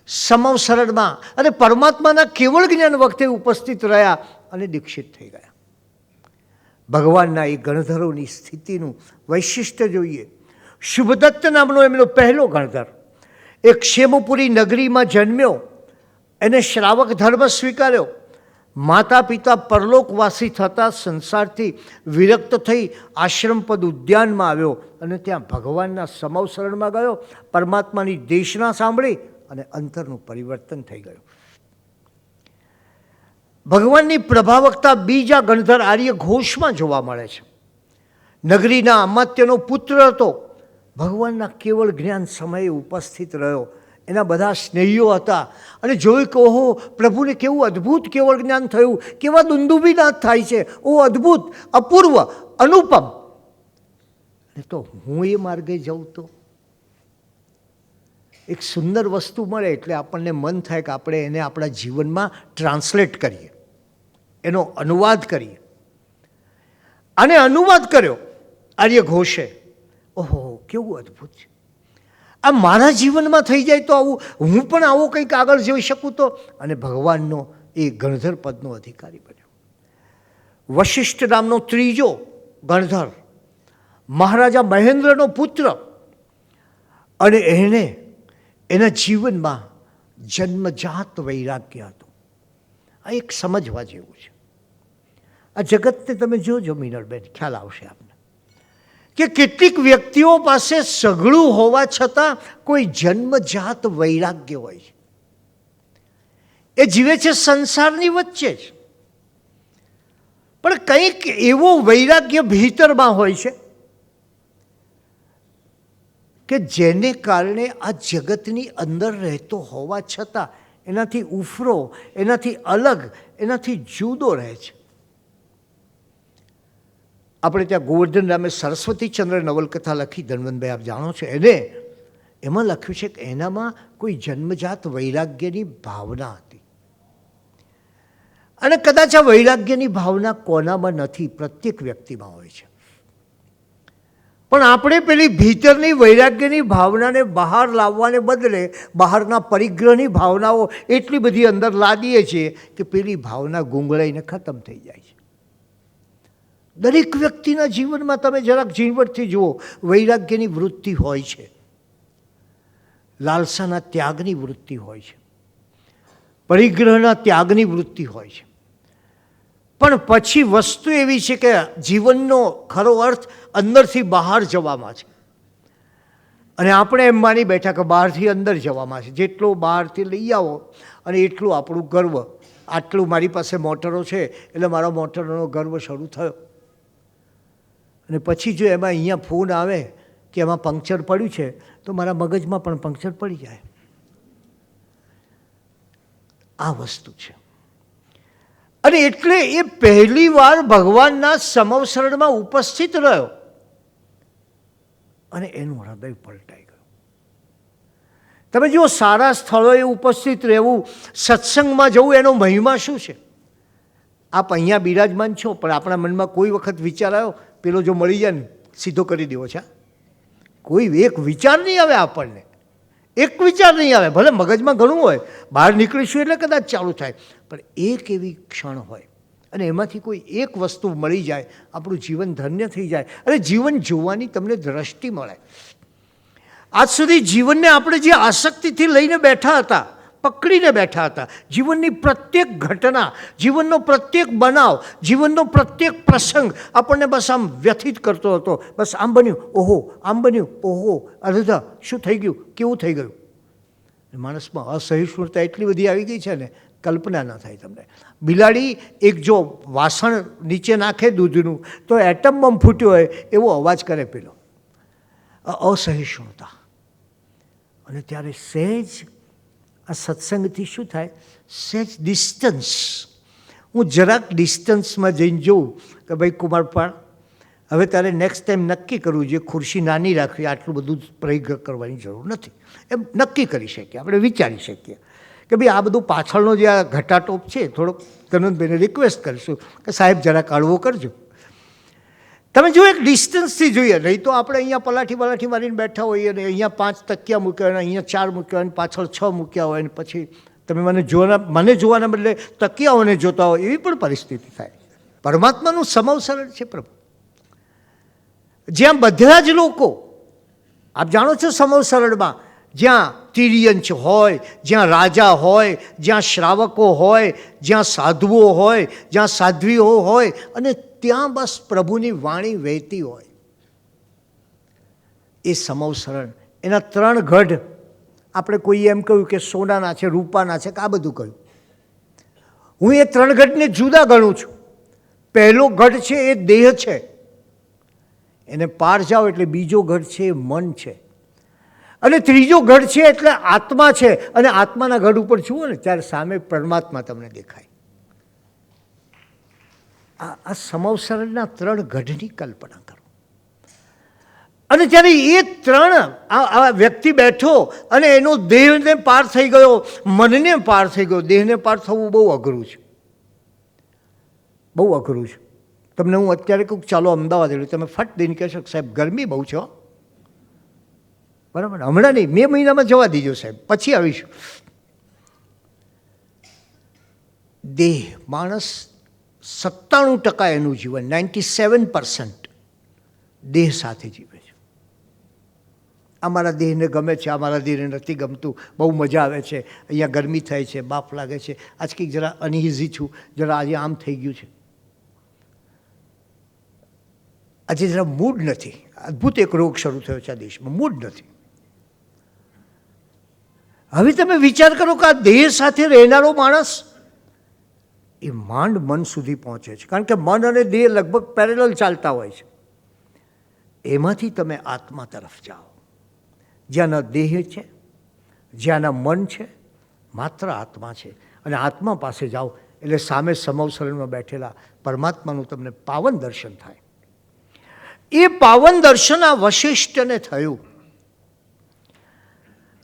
સમવસરણમાં અને પરમાત્માના કેવળ જ્ઞાન વખતે ઉપસ્થિત રહ્યા અને દીક્ષિત થઈ ગયા. ભગવાનના એ ગણધરોની સ્થિતિનું વૈશિષ્ટ્ય જોઈએ. શુભદત્ત નામનો એમનો પહેલો ગણધર એ ક્ષેમપુરી નગરીમાં જન્મ્યો, એને શ્રાવક ધર્મ સ્વીકાર્યો. માતા પિતા પરલોકવાસી થતાં સંસારથી વિરક્ત થઈ આશ્રમપદ ઉદ્યાનમાં આવ્યો અને ત્યાં ભગવાનના સમવસરણમાં ગયો. પરમાત્માની દેશના સાંભળી અને અંતરનું પરિવર્તન થઈ ગયું. ભગવાનની પ્રભાવકતા બીજા ગણધર આર્ય ઘોષમાં જોવા મળે છે. નગરીના અમાત્યનો પુત્ર હતો, ભગવાનના કેવળ જ્ઞાન સમયે ઉપસ્થિત રહ્યો. એના બધા સ્નેહીઓ હતા અને જોયું કે ઓહો, પ્રભુને કેવું અદ્ભુત કેવળ જ્ઞાન થયું, કેવા દુંદુભીનાથ થાય છે, ઓ અદ્ભુત, અપૂર્વ, અનુપમ. અને તો હું એ માર્ગે જાઉં તો એક સુંદર વસ્તુ મળે એટલે આપણને મન થાય કે આપણે એને આપણા જીવનમાં ટ્રાન્સલેટ કરીએ, એનો અનુવાદ કરીએ. અને અનુવાદ કર્યો આર્ય ઘોષે. ઓહો, કેવું અદ્ભુત છે, આ મારા જીવનમાં થઈ જાય તો આવું, હું પણ આવો કંઈક આગળ જઈ શકું તો. અને ભગવાનનો એ ગણધર પદનો અધિકારી બન્યો. વશિષ્ઠ નામનો ત્રીજો ગણધર મહારાજા મહેન્દ્રનો પુત્ર, અને એને એના જીવનમાં જન્મજાત વૈરાગ્ય હતું. આ એક સમજવા જેવું છે. આ જગતને તમે જોજો મીનળબેન, ખ્યાલ આવશે આપને કે કેટલીક વ્યક્તિઓ પાસે સઘળું હોવા છતાં કોઈ જન્મજાત વૈરાગ્ય હોય છે. એ જીવે છે સંસારની વચ્ચે જ, પણ કંઈક એવો વૈરાગ્ય ભીતરમાં હોય છે કે જેને કારણે આ જગતની અંદર રહેતો હોવા છતાં એનાથી ઉફરો, એનાથી અલગ, એનાથી જુદો રહે છે. આપણે ત્યાં ગોવર્ધન રામે સરસ્વતીચંદ્ર નવલકથા લખી, ધનવંતભાઈ આપ જાણો છો એને, એમાં લખ્યું છે કે એનામાં કોઈ જન્મજાત વૈરાગ્યની ભાવના હતી. અને કદાચ આ વૈરાગ્યની ભાવના કોનામાં નથી, પ્રત્યેક વ્યક્તિમાં હોય છે. પણ આપણે પેલી ભીતરની વૈરાગ્યની ભાવનાને બહાર લાવવાને બદલે બહારના પરિગ્રહની ભાવનાઓ એટલી બધી અંદર લાદીએ છીએ કે પેલી ભાવના ગુંગળાઈને ખતમ થઈ જાય છે. દરેક વ્યક્તિના જીવનમાં તમે જરાક ઝીણવટથી જુઓ, વૈરાગ્યની વૃત્તિ હોય છે, લાલસાના ત્યાગની વૃત્તિ હોય છે, પરિગ્રહના ત્યાગની વૃત્તિ હોય છે. પણ પછી વસ્તુ એવી છે કે જીવનનો ખરો અર્થ અંદરથી બહાર જવામાં છે. અને આપણે એમ માની બેઠા કે બહારથી અંદર જવામાં છે. જેટલો બહારથી લઈ આવો અને એટલું આપણું ગર્વ. આટલું મારી પાસે મોટરો છે એટલે મારા મોટરોનો ગર્વ શરૂ થયો. અને પછી જો એમાં અહીંયા ફોન આવે કે એમાં પંક્ચર પડ્યું છે તો મારા મગજમાં પણ પંક્ચર પડી જાય. આ વસ્તુ છે. અને એટલે એ પહેલી વાર ભગવાનના સમવસરણમાં ઉપસ્થિત રહ્યો અને એનું હૃદય પલટાઈ ગયું. તમે જુઓ, સારા સ્થળોએ ઉપસ્થિત રહેવું, સત્સંગમાં જવું, એનો મહિમા શું છે? આપ અહીંયા બિરાજમાન છો, પણ આપણા મનમાં કોઈ વખત વિચાર આવ્યો પેલો જો મળી જાય ને સીધો કરી દેવો છે? કોઈ એક વિચાર નહીં આવે આપણને, એક વિચાર નહીં આવે. ભલે મગજમાં ઘણું હોય, બહાર નીકળીશું એટલે કદાચ ચાલુ થાય, પણ એક એવી ક્ષણ હોય અને એમાંથી કોઈ એક વસ્તુ મળી જાય, આપણું જીવન ધન્ય થઈ જાય અને જીવન જોવાની તમને દ્રષ્ટિ મળે. આજ સુધી જીવનને આપણે જે આસક્તિથી લઈને બેઠા હતા, પકડીને બેઠા હતા, જીવનની પ્રત્યેક ઘટના, જીવનનો પ્રત્યેક બનાવ, જીવનનો પ્રત્યેક પ્રસંગ આપણને બસ આમ વ્યથિત કરતો હતો. બસ આમ બન્યું, ઓહો, આમ બન્યું, ઓહો, અરે શું થઈ ગયું, કેવું થઈ ગયું. માણસમાં અસહિષ્ણુતા એટલી બધી આવી ગઈ છે ને, કલ્પના ન થાય તમને. બિલાડી એક જો વાસણ નીચે નાખે દૂધનું તો એટમ બોમ્બ ફૂટ્યો હોય એવો અવાજ કરે પેલો. અસહિષ્ણુતા. અને ત્યારે સહેજ આ સત્સંગથી શું થાય, સહેજ ડિસ્ટન્સ, હું જરાક ડિસ્ટન્સમાં જઈને જોઉં કે ભાઈ કુમારપાળ, હવે તારે નેક્સ્ટ ટાઈમ નક્કી કરવું જોઈએ, ખુરશી નાની રાખવી, આટલું બધું પ્રયોગ કરવાની જરૂર નથી. એમ નક્કી કરી શકીએ, આપણે વિચારી શકીએ કે ભાઈ આ બધું પાછળનો જે આ ઘટાટોપ છે થોડોક ધનંતભાઈને રિક્વેસ્ટ કરીશું કે સાહેબ જરાક હળવો કરજો, તમે જો એક ડિસ્ટન્સથી જોઈએ, નહીં તો આપણે અહીંયા પલાઠી મારીને બેઠા હોઈએ ને અહીંયા 5 તકિયા મૂક્યા હોય, અહીંયા 4 મૂક્યા હોય, પાછળ 6 મૂક્યા હોય, ને પછી તમે મને જોવાના બદલે તકિયાઓને જોતા હોય, એવી પણ પરિસ્થિતિ થાય. પરમાત્માનું સમવ સરળ છે પ્રભુ, જ્યાં બધા જ લોકો, આપ જાણો છો સમવ સરળમાં જ્યાં તિર્યંચ હોય, જ્યાં રાજા હોય, જ્યાં શ્રાવકો હોય, જ્યાં સાધુઓ હોય, જ્યાં સાધ્વીઓ હોય, અને ત્યાં બસ પ્રભુની વાણી વહેતી હોય, એ સમવ સરળ. એના 3 ગઢ, આપણે કોઈએ એમ કહ્યું કે સોનાના છે, રૂપાના છે, કે આ બધું કહ્યું. હું એ 3 ગઢને જુદા ગણું છું. પહેલો ગઢ છે એ દેહ છે, એને પાર જાઓ એટલે બીજો ગઢ છે એ મન છે, અને ત્રીજો ગઢ છે એટલે આત્મા છે. અને આત્માના ગઢ ઉપર જુઓ ને ત્યારે સામે પરમાત્મા તમને દેખાય. આ સમવ સરળના 3 ગઢની કલ્પના કરો. અને ત્યારે એ 3 આ વ્યક્તિ બેઠો અને એનો દેહને પાર થઈ ગયો, મનને પાર થઈ ગયો. દેહને પાર થવું બહુ અઘરું છે, બહુ અઘરું છે. તમને હું અત્યારે કહું ચાલો અમદાવાદ, એટલે તમે ફટ દઈને કહેશો સાહેબ ગરમી બહુ છે, બરાબર, હમણાં નહીં, મે મહિનામાં જવા દીજો સાહેબ, પછી આવીશું. દેહ, માણસ 97% એનું જીવન, 97% દેહ સાથે જીવે છે. અમારા દેહને ગમે છે, અમારા દેહને નથી ગમતું, બહુ મજા આવે છે, અહીંયા ગરમી થાય છે, બાફ લાગે છે, આજ કંઈક જરા અનઇઝી છું, જરા આજે આમ થઈ ગયું છે, આજે જરા મૂડ નથી. અદ્ભુત એક રોગ શરૂ થયો છે આ દેશમાં, મૂડ નથી. હવે તમે વિચાર કરો કે આ દેહ સાથે રહેનારો માણસ એ માંડ મન સુધી પહોંચે છે, કારણ કે મન અને દેહ લગભગ પેરેલલ ચાલતા હોય છે. એમાંથી તમે આત્મા તરફ જાઓ, જ્યાંના દેહ છે, જ્યાંના મન છે, માત્ર આત્મા છે. અને આત્મા પાસે જાઓ એટલે સામે સમવ સરળમાં બેઠેલા પરમાત્માનું તમને પાવન દર્શન થાય. એ પાવન દર્શન આ વશિષ્ઠને થયું.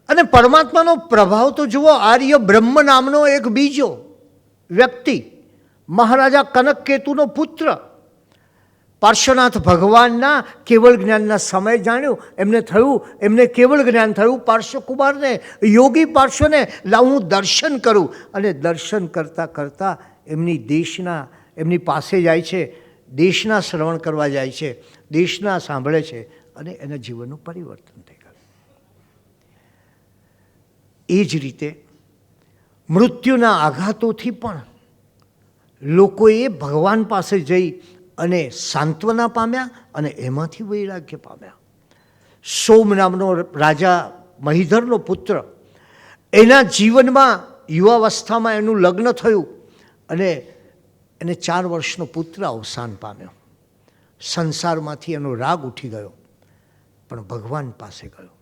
અને પરમાત્માનો પ્રભાવ તો જુઓ, આર્ય બ્રહ્મ નામનો એક બીજો વ્યક્તિ, મહારાજા કનકકેતુનો પુત્ર, પાર્શ્વનાથ ભગવાનના કેવળ જ્ઞાનના સમય જાણ્યું, એમને થયું, એમને કેવળ જ્ઞાન થયું. પાર્શ્વકુમારને, યોગી પાર્શ્વને લાવ હું દર્શન કરું. અને દર્શન કરતાં કરતાં એમની પાસે જાય છે, દેશના શ્રવણ કરવા જાય છે, દેશના સાંભળે છે, અને એના જીવનનું પરિવર્તન થઈ ગયું. એ જ રીતે મૃત્યુના આઘાતોથી પણ લોકોએ ભગવાન પાસે જઈ અને સાંત્વના પામ્યા અને એમાંથી વૈરાગ્ય પામ્યા. સોમ નામનો રાજા મહિધરનો પુત્ર, એના જીવનમાં યુવાવસ્થામાં એનું લગ્ન થયું અને એને 4 વર્ષનો પુત્ર અવસાન પામ્યો. સંસારમાંથી એનો રાગ ઉઠી ગયો, પણ ભગવાન પાસે ગયો.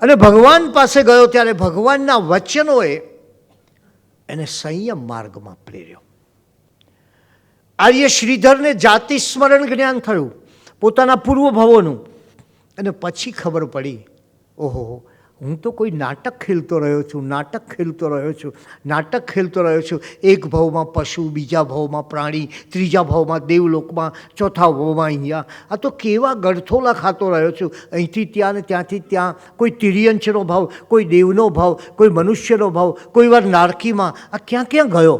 અને ભગવાન પાસે ગયો ત્યારે ભગવાનના વચનોએ એને સંયમ માર્ગમાં પ્રેર્યો. આર્ય શ્રીધરને જાતિ સ્મરણ જ્ઞાન થયું, પોતાના પૂર્વભવોનું. અને પછી ખબર પડી, ઓહો, હું તો કોઈ નાટક ખેલતો રહ્યો છું. એક ભવમાં પશુ, બીજા ભવમાં પ્રાણી, ત્રીજા ભવમાં દેવલોકમાં, ચોથા ભવમાં અહીંયા. આ તો કેવા ગળથોલા ખાતો રહ્યો છું, અહીંથી ત્યાં ને ત્યાંથી ત્યાં. કોઈ તિર્યંચનો ભાવ, કોઈ દેવનો ભાવ, કોઈ મનુષ્યનો ભાવ, કોઈ વાર નારકીમાં. આ ક્યાં ક્યાં ગયો?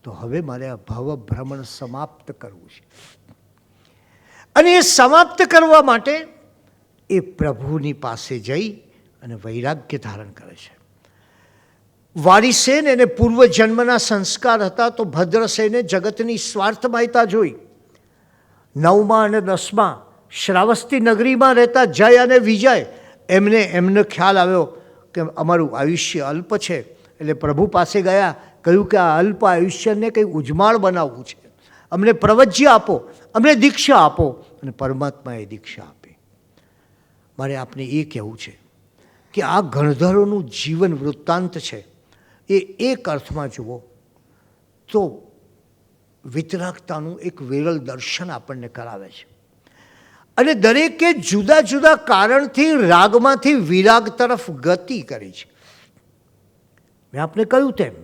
તો હવે મારે આ ભવ ભ્રમણ સમાપ્ત કરવું છે. અને એ સમાપ્ત કરવા માટે એ પ્રભુની પાસે જઈ અને વૈરાગ્ય ધારણ કરે છે. વારીસેન એને પૂર્વજન્મના સંસ્કાર હતા, તો ભદ્રસેને જગતની સ્વાર્થમયતા જોઈ. 9મા અને 10મા શ્રાવસ્તી નગરીમાં રહેતા જય અને વિજય, એમને ખ્યાલ આવ્યો કે અમારું આયુષ્ય અલ્પ છે, એટલે પ્રભુ પાસે ગયા, કહ્યું કે આ અલ્પ આયુષ્યને કંઈ ઉજ્માળ બનાવવું છે, અમને પ્રવજ્ય આપો, અમને દીક્ષા આપો. અને પરમાત્માએ દીક્ષા આપી. મારે આપને એ કહેવું છે કે આ ગણધરોનું જીવન વૃત્તાંત છે એ એક અર્થમાં જુઓ તો વિતરાગતાનું એક વિરલ દર્શન આપણને કરાવે છે. અને દરેકે જુદા જુદા કારણથી રાગમાંથી વિરાગ તરફ ગતિ કરી છે. મેં આપને કહ્યું તેમ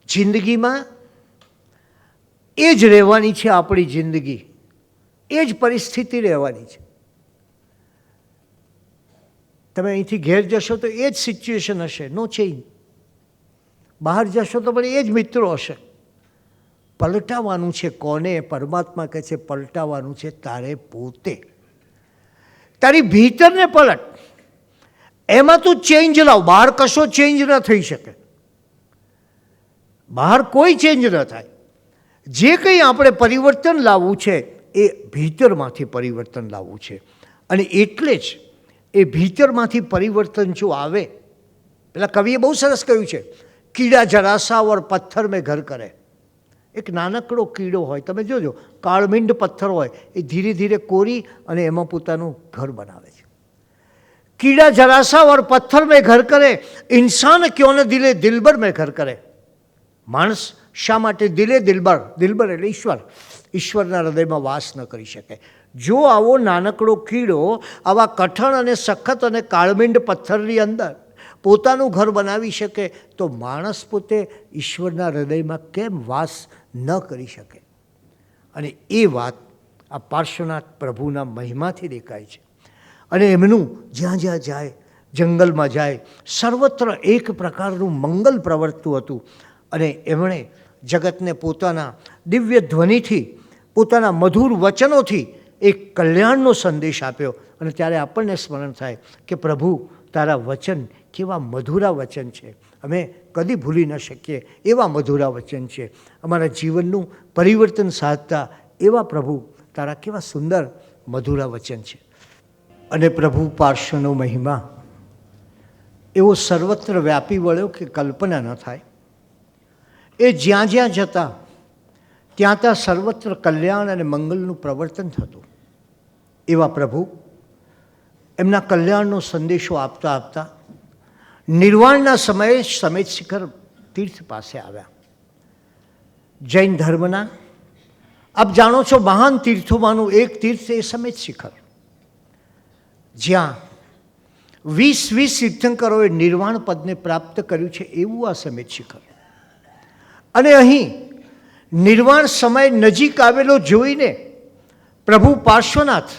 જિંદગીમાં એ જ રહેવાની છે આપણી જિંદગી, એ જ પરિસ્થિતિ રહેવાની છે. તમે અહીંથી ઘેર જશો તો એ જ સિચ્યુએશન હશે, નો ચેન્જ. બહાર જશો તો પણ એ જ મિત્રો હશે. પલટાવાનું છે કોને? પરમાત્મા કહે છે પલટાવાનું છે તારે પોતે. તારી ભીતરને પલટ, એમાં તું ચેન્જ લાવ. બહાર કશો ચેન્જ ન થઈ શકે, બહાર કોઈ ચેન્જ ન થાય. જે કંઈ આપણે પરિવર્તન લાવવું છે એ ભીતરમાંથી પરિવર્તન લાવવું છે. અને એટલે જ એ ભીતરમાંથી પરિવર્તન જો આવે, પેલા કવિએ બહુ સરસ કહ્યું છે, કીડા જરાસા ઓર પથ્થર મેં ઘર કરે. એક નાનકડો કીડો હોય, તમે જોજો, કાળમીંડ પથ્થર હોય, એ ધીરે ધીરે કોરી અને એમાં પોતાનું ઘર બનાવે છે. कीड़ा जरासा और पत्थर में घर करे, इंसान क्यों न दिले दिलबर में घर करे. માણસ શા માટે દિલે દિલબર, દિલબર એટલે ઈશ્વર, ઈશ્વરના હૃદયમાં વાસ ન કરી શકે? જો આવો નાનકડો કીડો આવા કઠણ અને સખત અને કાળમીંડ પથ્થરની અંદર પોતાનું ઘર બનાવી શકે, તો માણસ પોતે ઈશ્વરના હૃદયમાં કેમ વાસ ન કરી શકે? અને એ વાત આ પાર્શ્વનાથ પ્રભુના મહિમાથી દેખાય છે. અને એમનું જ્યાં જ્યાં જાય, જંગલમાં જાય, સર્વત્ર એક પ્રકારનું મંગલ પ્રવર્તતું હતું. અને એમણે જગતને પોતાના દિવ્ય ધ્વનિથી, પોતાના મધુર વચનોથી એક કલ્યાણનો સંદેશ આપ્યો. અને ત્યારે આપણને સ્મરણ થાય કે પ્રભુ તારા વચન કેવા મધુરા વચન છે, અમે કદી ભૂલી ન શકીએ એવા મધુરા વચન છે. અમારા જીવનનું પરિવર્તન સાધતા એવા પ્રભુ તારા કેવા સુંદર મધુરા વચન છે. અને પ્રભુ પાર્શ્વનો મહિમા એવો સર્વત્ર વ્યાપી વળ્યો કે કલ્પના ન થાય. એ જ્યાં જ્યાં જતા ત્યાં ત્યાં સર્વત્ર કલ્યાણ અને મંગલનું પ્રવર્તન થતું. એવા પ્રભુ એમના કલ્યાણનો સંદેશો આપતા આપતા નિર્વાણના સમયે સમેત શિખર તીર્થ પાસે આવ્યા. જૈન ધર્મના આપ જાણો છો મહાન તીર્થોમાંનું એક તીર્થ એ સમેત શિખર, જ્યાં 20 તીર્થંકરોએ નિર્વાણ પદને પ્રાપ્ત કર્યું છે, એવું આ સમેત શિખર. અને અહીં નિર્વાણ સમય નજીક આવેલો જોઈને પ્રભુ પાર્શ્વનાથ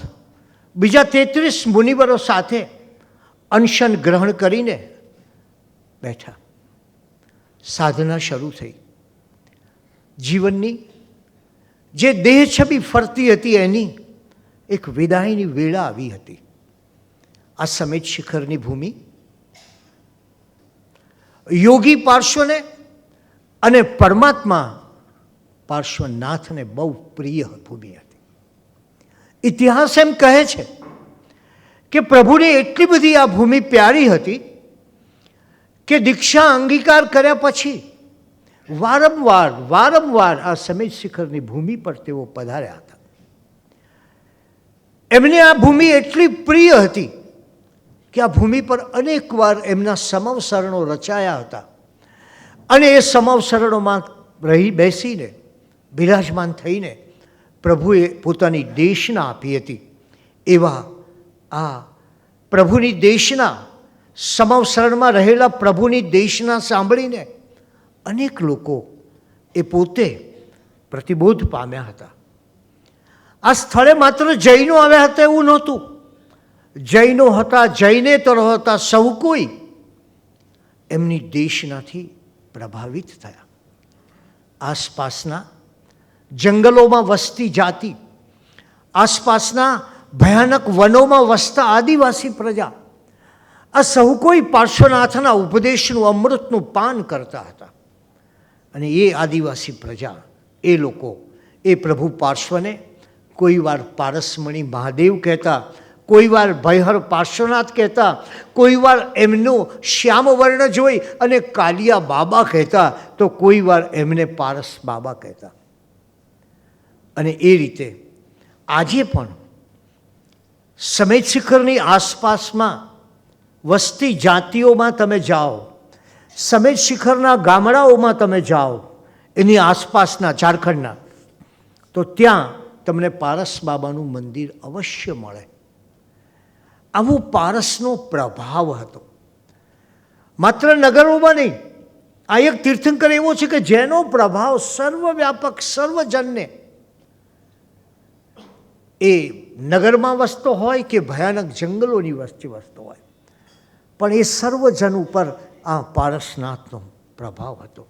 બીજા 33 મુનિવરો સાથે અનશન ગ્રહણ કરીને બેઠા. સાધના શરૂ થઈ. જીવનની જે દેહ છબી ફરતી હતી એની એક વિદાયની વેળા આવી હતી. આ સમેત શિખરની ભૂમિ યોગી પાર્શ્વને અને પરમાત્મા પાર્શ્વનાથને બહુ પ્રિય ભૂમિ હતી. ઇતિહાસ એમ કહે છે કે પ્રભુને એટલી બધી આ ભૂમિ પ્યારી હતી કે દીક્ષા અંગીકાર કર્યા પછી વારંવાર આ સમેત શિખરની ભૂમિ પર તેઓ પધાર્યા હતા. એમને આ ભૂમિ એટલી પ્રિય હતી કે આ ભૂમિ પર અનેકવાર એમના સમવસરણો રચાયા હતા. અને એ સમવસરણોમાં બેસીને બિરાજમાન થઈને પ્રભુએ પોતાની દેશના આપી હતી. એવા આ પ્રભુની દેશના સમવસરણમાં રહેલા પ્રભુની દેશના સાંભળીને અનેક લોકો એ પોતે પ્રતિબોધ પામ્યા હતા. આ સ્થળે માત્ર જૈનો આવ્યા હતા એવું નહોતું. જૈનો હતા, જૈનેતરો હતા, સૌ કોઈ એમની દેશનાથી પ્રભાવિત થયા. આસપાસના જંગલોમાં વસતી જાતિ, આસપાસના ભયાનક વનોમાં વસતા આદિવાસી પ્રજા, આ સૌ કોઈ પાર્શ્વનાથના ઉપદેશનું અમૃતનું પાન કરતા હતા. અને એ આદિવાસી પ્રજા, એ લોકો એ પ્રભુ પાર્શ્વને કોઈ વાર પારસમણી મહાદેવ કહેતા, કોઈ વાર ભયહર પાર્શ્વનાથ કહેતા, કોઈ વાર એમનો શ્યામ વર્ણ જોઈ અને કાલિયા બાબા કહેતા, તો કોઈ વાર એમને પારસ બાબા કહેતા. અને એ રીતે આજે પણ સમેત શિખરની આસપાસમાં વસતી જાતિઓમાં તમે જાઓ, સમેત શિખરના ગામડાઓમાં તમે જાઓ, એની આસપાસના ઝારખંડના, તો ત્યાં તમને પારસ બાબાનું મંદિર અવશ્ય મળે. આવો પારસનો પ્રભાવ હતો. માત્ર નગરોમાં નહીં, આ એક તીર્થંકર એવો છે કે જેનો પ્રભાવ સર્વવ્યાપક સર્વજનને, એ નગરમાં વસતો હોય કે ભયાનક જંગલોની વચ્ચે વસતો હોય, પણ એ સર્વજન ઉપર આ પારસનાથનો પ્રભાવ હતો.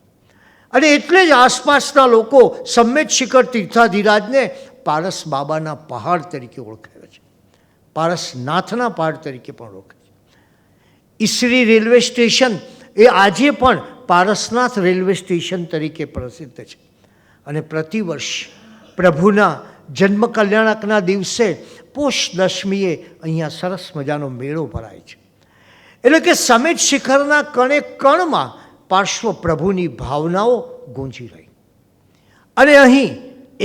અને એટલે જ આસપાસના લોકો સમ્મેત શિખર તીર્થાધિરાજને પારસ બાબાના પહાડ તરીકે ઓળખાવે છે, પારસનાથના પહાડ તરીકે પણ ઓળખાય છે. ઈસરી રેલવે સ્ટેશન એ આજે પણ પારસનાથ રેલવે સ્ટેશન તરીકે પ્રસિદ્ધ છે. અને પ્રતિવર્ષ પ્રભુના જન્મ કલ્યાણકના દિવસે પોષ દશમીએ અહીંયા સરસ મજાનો મેળો ભરાય છે. એટલે કે સમેત શિખરના કણે કણમાં પાર્શ્વ પ્રભુની ભાવનાઓ ગૂંજી રહી. અને અહીં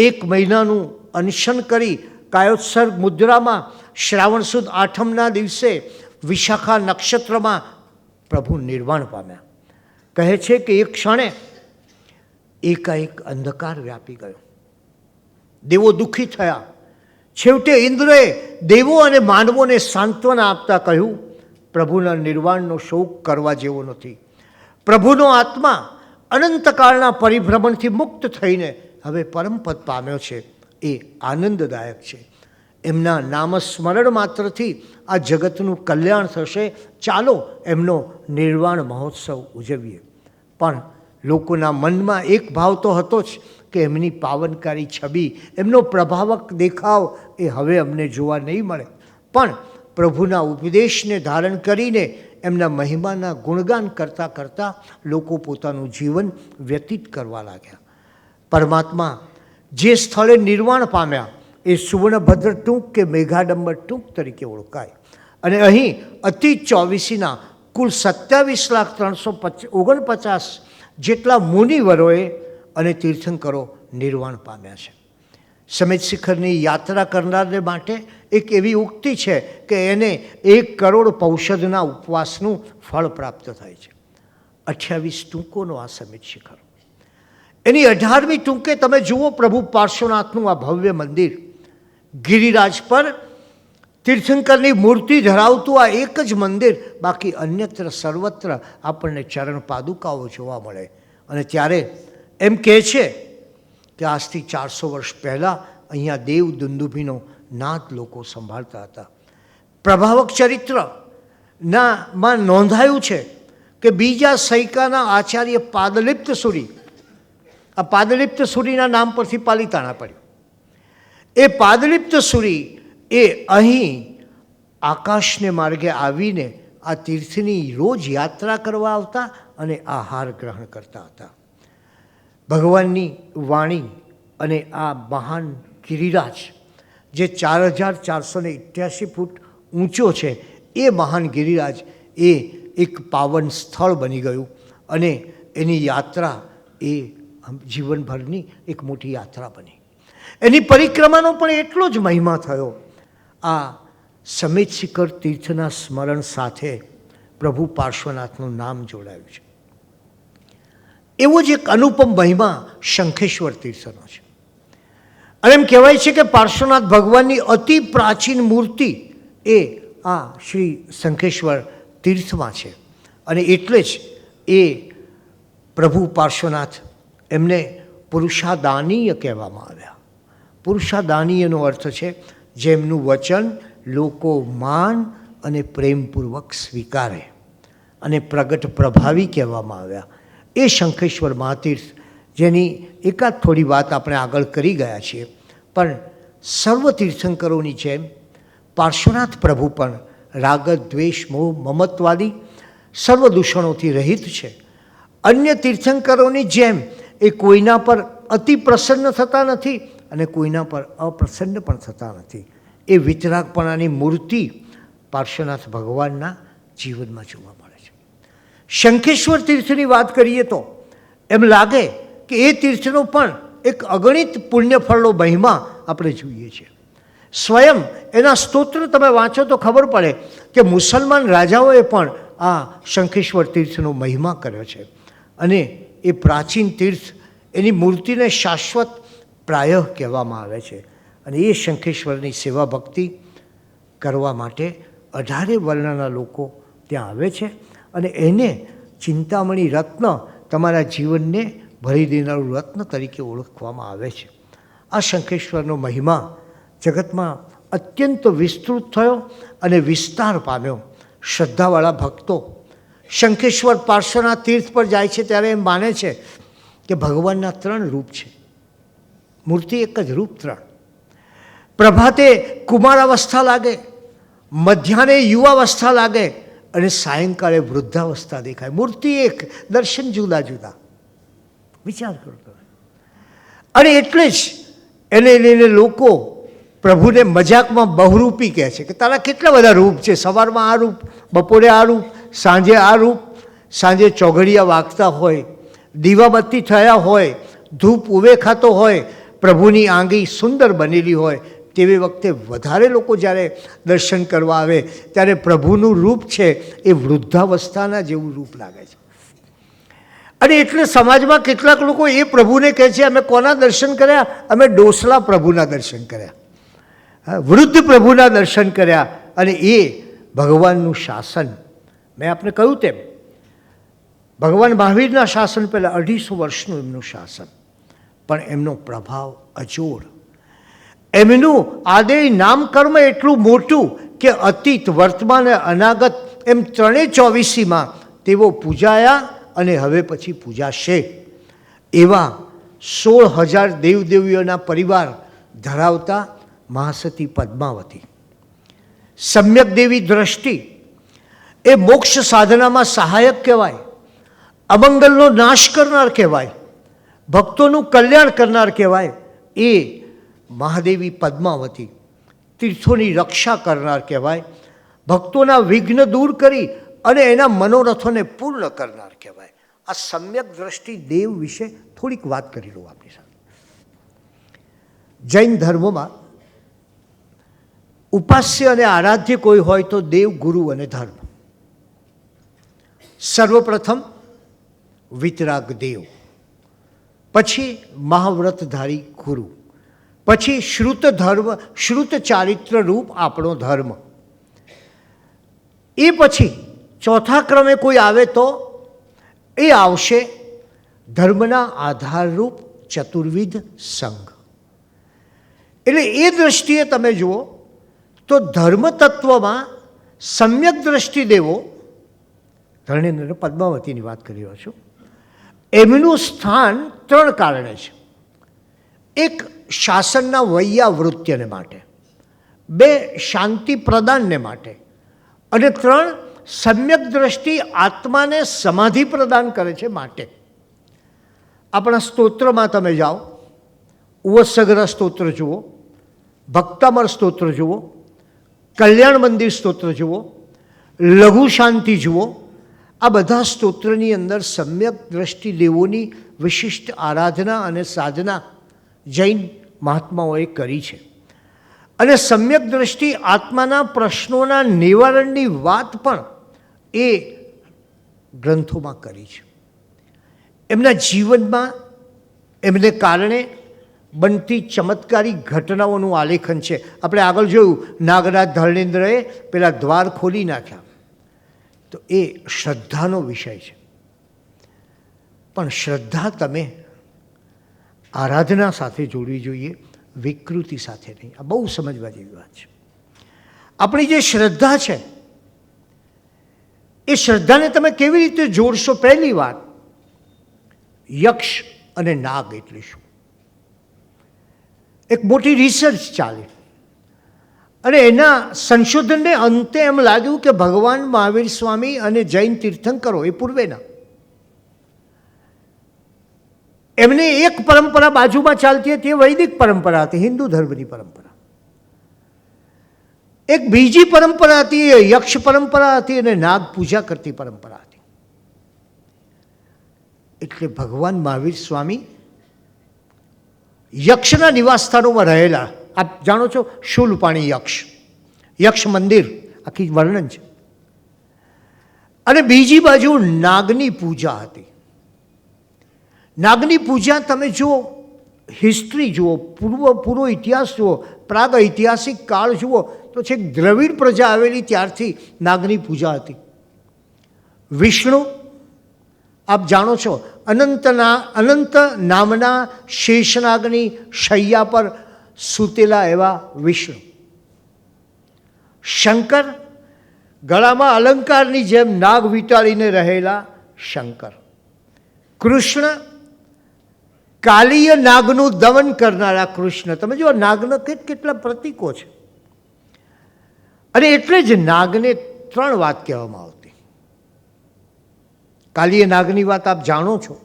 1 મહિનાનું અનશન કરી કાયોત્સર્ગ મુદ્રામાં શ્રાવણ સુદ આઠમના દિવસે વિશાખા નક્ષત્રમાં પ્રભુ નિર્વાણ પામ્યા. કહે છે કે એક ક્ષણે એકાએક અંધકાર વ્યાપી ગયો. દેવો દુઃખી થયા. છેવટે ઇન્દ્રએ દેવો અને માનવોને સાંત્વના આપતા કહ્યું, પ્રભુના નિર્વાણનો શોક કરવા જેવો નથી. પ્રભુનો આત્મા અનંતકાળના પરિભ્રમણથી મુક્ત થઈને હવે પરમપદ પામ્યો છે. એ આનંદદાયક છે. એમના નામસ્મરણ માત્રથી આ જગતનું કલ્યાણ થશે. ચાલો એમનો નિર્વાણ મહોત્સવ ઉજવીએ. પણ લોકોના મનમાં એક ભાવ તો હતો જ કે એમની પાવનકારી છબી, એમનો પ્રભાવક દેખાવ એ હવે અમને જોવા નહીં મળે. પણ પ્રભુના ઉપદેશને ધારણ કરીને એમના મહિમાના ગુણગાન કરતાં કરતાં લોકો પોતાનું જીવન વ્યતીત કરવા લાગ્યા. પરમાત્મા જે સ્થળે નિર્વાણ પામ્યા એ સુવર્ણભદ્ર ટૂંક કે મેઘાડંબર ટૂંક તરીકે ઓળખાય. અને અહીં અતિ 24ના કુલ 27,349 જેટલા મુનિવરોએ અને તીર્થંકરો નિર્વાણ પામ્યા છે. સમેત શિખરની યાત્રા કરનારને માટે એક એવી ઉક્તિ છે કે એને 1 કરોડ પૌષધના ઉપવાસનું ફળ પ્રાપ્ત થાય છે. 28 ટૂંકોનો આ સમેત શિખર. એની 18મી ટૂંકે તમે જુઓ પ્રભુ પાર્શ્વનાથનું આ ભવ્ય મંદિર. ગિરિરાજ પર તીર્થંકરની મૂર્તિ ધરાવતું આ એક જ મંદિર, બાકી અન્યત્ર સર્વત્ર આપણને ચરણ પાદુકાઓ જોવા મળે. અને ત્યારે એમ કહે છે કે આજથી 400 વર્ષ પહેલાં અહીંયા દેવ દુંદુભીનો નાદ લોકો સંભાળતા હતા. પ્રભાવક ચરિત્રમાં નોંધાયું છે કે બીજા સૈકાના આચાર્ય પાદલિપ્ત સુરી, આ પાદલિપ્ત સુરીના નામ પરથી પાલિતાણા પડ્યું. એ પાદલિપ્ત સુરી એ અહીં આકાશને માર્ગે આવીને આ તીર્થની રોજ યાત્રા કરવા આવતા અને આહાર ગ્રહણ કરતા હતા. ભગવાનની વાણી અને આ મહાન ગિરિરાજ જે 4,488 ફૂટ ઊંચો છે, એ મહાન ગિરિરાજ એ એક પાવન સ્થળ બની ગયું. અને એની યાત્રા એ જીવનભરની એક મોટી યાત્રા બની. એની પરિક્રમાનો પણ એટલો જ મહિમા થયો. આ સમેત શિખર તીર્થના સ્મરણ સાથે પ્રભુ પાર્શ્વનાથનું નામ જોડાયું છે. એવો જ એક અનુપમ મહિમા શંખેશ્વર તીર્થનો છે. અને એમ કહેવાય છે કે પાર્શ્વનાથ ભગવાનની અતિ પ્રાચીન મૂર્તિ એ આ શ્રી શંખેશ્વર તીર્થમાં છે. અને એટલે જ એ પ્રભુ પાર્શ્વનાથ એમને પુરુષાદાનીય કહેવામાં આવ્યા. પુરુષાદાનીયનો અર્થ છે જેમનું વચન લોકો માન અને પ્રેમપૂર્વક સ્વીકારે, અને પ્રગટ પ્રભાવી કહેવામાં આવ્યા. એ શંખેશ્વર મહાતીર્થ, જેની એકાદ થોડી વાત આપણે આગળ કરી ગયા છીએ. પણ સર્વ તીર્થંકરોની જેમ પાર્શ્વનાથ પ્રભુ પણ રાગ દ્વેષ મોહ મમત્વાદી સર્વ દૂષણોથી રહિત છે. અન્ય તીર્થંકરોની જેમ એ કોઈના પર અતિ પ્રસન્ન થતા નથી અને કોઈના પર અપ્રસન્ન પણ થતા નથી. એ વિતરાગપણાની મૂર્તિ પાર્શ્વનાથ ભગવાનના જીવનમાં જોવા મળે છે. શંખેશ્વર તીર્થની વાત કરીએ તો એમ લાગે કે એ તીર્થનો પણ એક અગણિત પુણ્યફળનો મહિમા આપણે જોઈએ છીએ. સ્વયં એના સ્તોત્ર તમે વાંચો તો ખબર પડે કે મુસલમાન રાજાઓએ પણ આ શંખેશ્વર તીર્થનો મહિમા કર્યો છે. અને એ પ્રાચીન તીર્થ, એની મૂર્તિને શાશ્વત પ્રાયઃ કહેવામાં આવે છે. અને એ શંખેશ્વરની સેવા ભક્તિ કરવા માટે 18 વર્ણના લોકો ત્યાં આવે છે. અને એને ચિંતામણી રત્ન તમારા જીવનને ભરી દેનારું રત્ન તરીકે ઓળખવામાં આવે છે. આ શંખેશ્વરનો મહિમા જગતમાં અત્યંત વિસ્તૃત થયો અને વિસ્તાર પામ્યો. શ્રદ્ધાવાળા ભક્તો શંખેશ્વર પાર્શ્વનાથ તીર્થ પર જાય છે ત્યારે એમ માને છે કે ભગવાનના 3 રૂપ છે. મૂર્તિ એક જ, રૂપ 3. પ્રભાતે કુમારાવસ્થા લાગે, મધ્યાહને યુવાવસ્થા લાગે અને સાયંકાળે વૃદ્ધાવસ્થા દેખાય. મૂર્તિ એક, દર્શન જુદા જુદા. વિચાર કરો તમે. અને એટલે જ એને લઈને લોકો પ્રભુને મજાકમાં બહુરૂપી કહે છે કે તારા કેટલા બધા રૂપ છે. સવારમાં આ રૂપ, બપોરે આ રૂપ, સાંજે આ રૂપ. સાંજે ચોઘડિયા વાગતા હોય, દીવાબત્તી થયા હોય, ધૂપ ઉવે ખાતો હોય, પ્રભુની આંગી સુંદર બનેલી હોય, તેવી વખતે વધારે લોકો જ્યારે દર્શન કરવા આવે ત્યારે પ્રભુનું રૂપ છે એ વૃદ્ધાવસ્થાના જેવું રૂપ લાગે છે. અને એટલે સમાજમાં કેટલાક લોકો એ પ્રભુને કહે છે અમે કોના દર્શન કર્યા? અમે ડોસલા પ્રભુના દર્શન કર્યા, વૃદ્ધ પ્રભુના દર્શન કર્યા. અને એ ભગવાનનું શાસન, મેં આપને કહ્યું તેમ ભગવાન મહાવીરના શાસન પહેલાં 250 વર્ષનું એમનું શાસન, પણ એમનો પ્રભાવ અજોડ. એમનું આદેય નામકર્મ એટલું મોટું કે અતીત, વર્તમાન અને અનાગત એમ 324માં તેઓ પૂજાયા અને હવે પછી પૂજાશે. એવા 16,000 દેવદેવીઓના પરિવાર ધરાવતા મહાસતી પદ્માવતી, સમ્યક દેવી દ્રષ્ટિ એ મોક્ષ સાધનામાં સહાયક કહેવાય, અમંગલનો નાશ કરનાર કહેવાય, ભક્તોનું કલ્યાણ કરનાર કહેવાય. એ મહાદેવી પદ્માવતી તીર્થોની રક્ષા કરનાર કહેવાય, ભક્તોના વિઘ્ન દૂર કરી અને એના મનોરથોને પૂર્ણ કરનાર કહેવાય. આ સમ્યક દ્રષ્ટિ દેવ વિશે થોડીક વાત કરી લઉં આપણી સાથે. જૈન ધર્મમાં ઉપાસ્ય અને આરાધ્ય કોઈ હોય તો દેવ, ગુરુ અને ધર્મ. સર્વપ્રથમ વિતરાગ દેવ, પછી મહાવ્રતધારી ગુરુ, પછી શ્રુત ધર્મ, શ્રુત ચારિત્ર રૂપ આપણો ધર્મ. એ પછી ચોથા ક્રમે કોઈ આવે તો એ આવશે ધર્મના આધારરૂપ ચતુર્વિધ સંઘ. એટલે એ દૃષ્ટિએ તમે જુઓ તો ધર્મ તત્વમાં સમ્યક દ્રષ્ટિ દેવો, ધરણીધર પદ્માવતીની વાત કરી રહ્યો છું, એમનું સ્થાન 3 કારણે છે. એક, શાસનના વૈયાવૃત્યને માટે, 2, શાંતિ પ્રદાનને માટે, અને 3, સમ્યક દ્રષ્ટિ આત્માને સમાધિ પ્રદાન કરે છે માટે. આપણા સ્તોત્રમાં તમે જાઓ, ઉવસગ્રહ સ્તોત્ર જુઓ, ભક્તામર સ્તોત્ર જુઓ, કલ્યાણ મંદિર સ્તોત્ર જુઓ, લઘુ શાંતિ જુઓ. આ બધા સ્તોત્રની અંદર સમ્યક દ્રષ્ટિ દેવોની વિશિષ્ટ આરાધના અને સાધના જૈન મહાત્માઓએ કરી છે. અને સમ્યક દ્રષ્ટિ આત્માના પ્રશ્નોના નિવારણની વાત પણ એ ગ્રંથોમાં કરી છે. એમના જીવનમાં એમને કારણે બનતી ચમત્કારી ઘટનાઓનું આલેખન છે. આપણે આગળ જોયું, નાગરાજ ધર્ણેન્દ્રએ પેલા દ્વાર ખોલી નાખ્યા, તો એ શ્રદ્ધાનો વિષય છે. પણ શ્રદ્ધા તમે આરાધના સાથે જોડવી જોઈએ, વિકૃતિ સાથે નહીં. આ બહુ સમજવા જેવી વાત છે. આપણી જે શ્રદ્ધા છે એ શ્રદ્ધાને તમે કેવી રીતે જોડશો? પહેલી વાત, યક્ષ અને નાગ એટલે શું? એક મોટી રિસર્ચ ચાલે અને એના સંશોધનને અંતે એમ લાગ્યું કે ભગવાન મહાવીર સ્વામી અને જૈન તીર્થંકરો એ પૂર્વેના, એમને એક પરંપરા બાજુમાં ચાલતી હતી, એ વૈદિક પરંપરા હતી, હિન્દુ ધર્મની પરંપરા. એક બીજી પરંપરા હતી, એ યક્ષ પરંપરા હતી અને નાગ પૂજા કરતી પરંપરા હતી. એટલે ભગવાન મહાવીર સ્વામી યક્ષના નિવાસસ્થાનોમાં રહેલા. આપ જાણો છો શૂલપાણી યક્ષ, યક્ષ મંદિર આખી વર્ણન છે. અને બીજી બાજુ નાગની પૂજા હતી. નાગની પૂજા તમે જુઓ, હિસ્ટ્રી જુઓ, પૂરો ઇતિહાસ જુઓ, પ્રાગ ઐતિહાસિક કાળ જુઓ, તો છેક દ્રવિડ પ્રજા આવેલી ત્યારથી નાગની પૂજા હતી. વિષ્ણુ આપ જાણો છો અનંત નામના શેષનાગની શૈયા પર સૂતેલા એવા વિષ્ણુ. શંકર ગળામાં અલંકારની જેમ નાગ વીંટાળીને રહેલા શંકર. કૃષ્ણ કાલીય નાગનું દમન કરનારા કૃષ્ણ. તમે જુઓ નાગના કેટલા પ્રતીકો છે. અને એટલે જ નાગને 3 વાત કહેવામાં આવતી. કાલીય નાગની વાત આપ જાણો છો.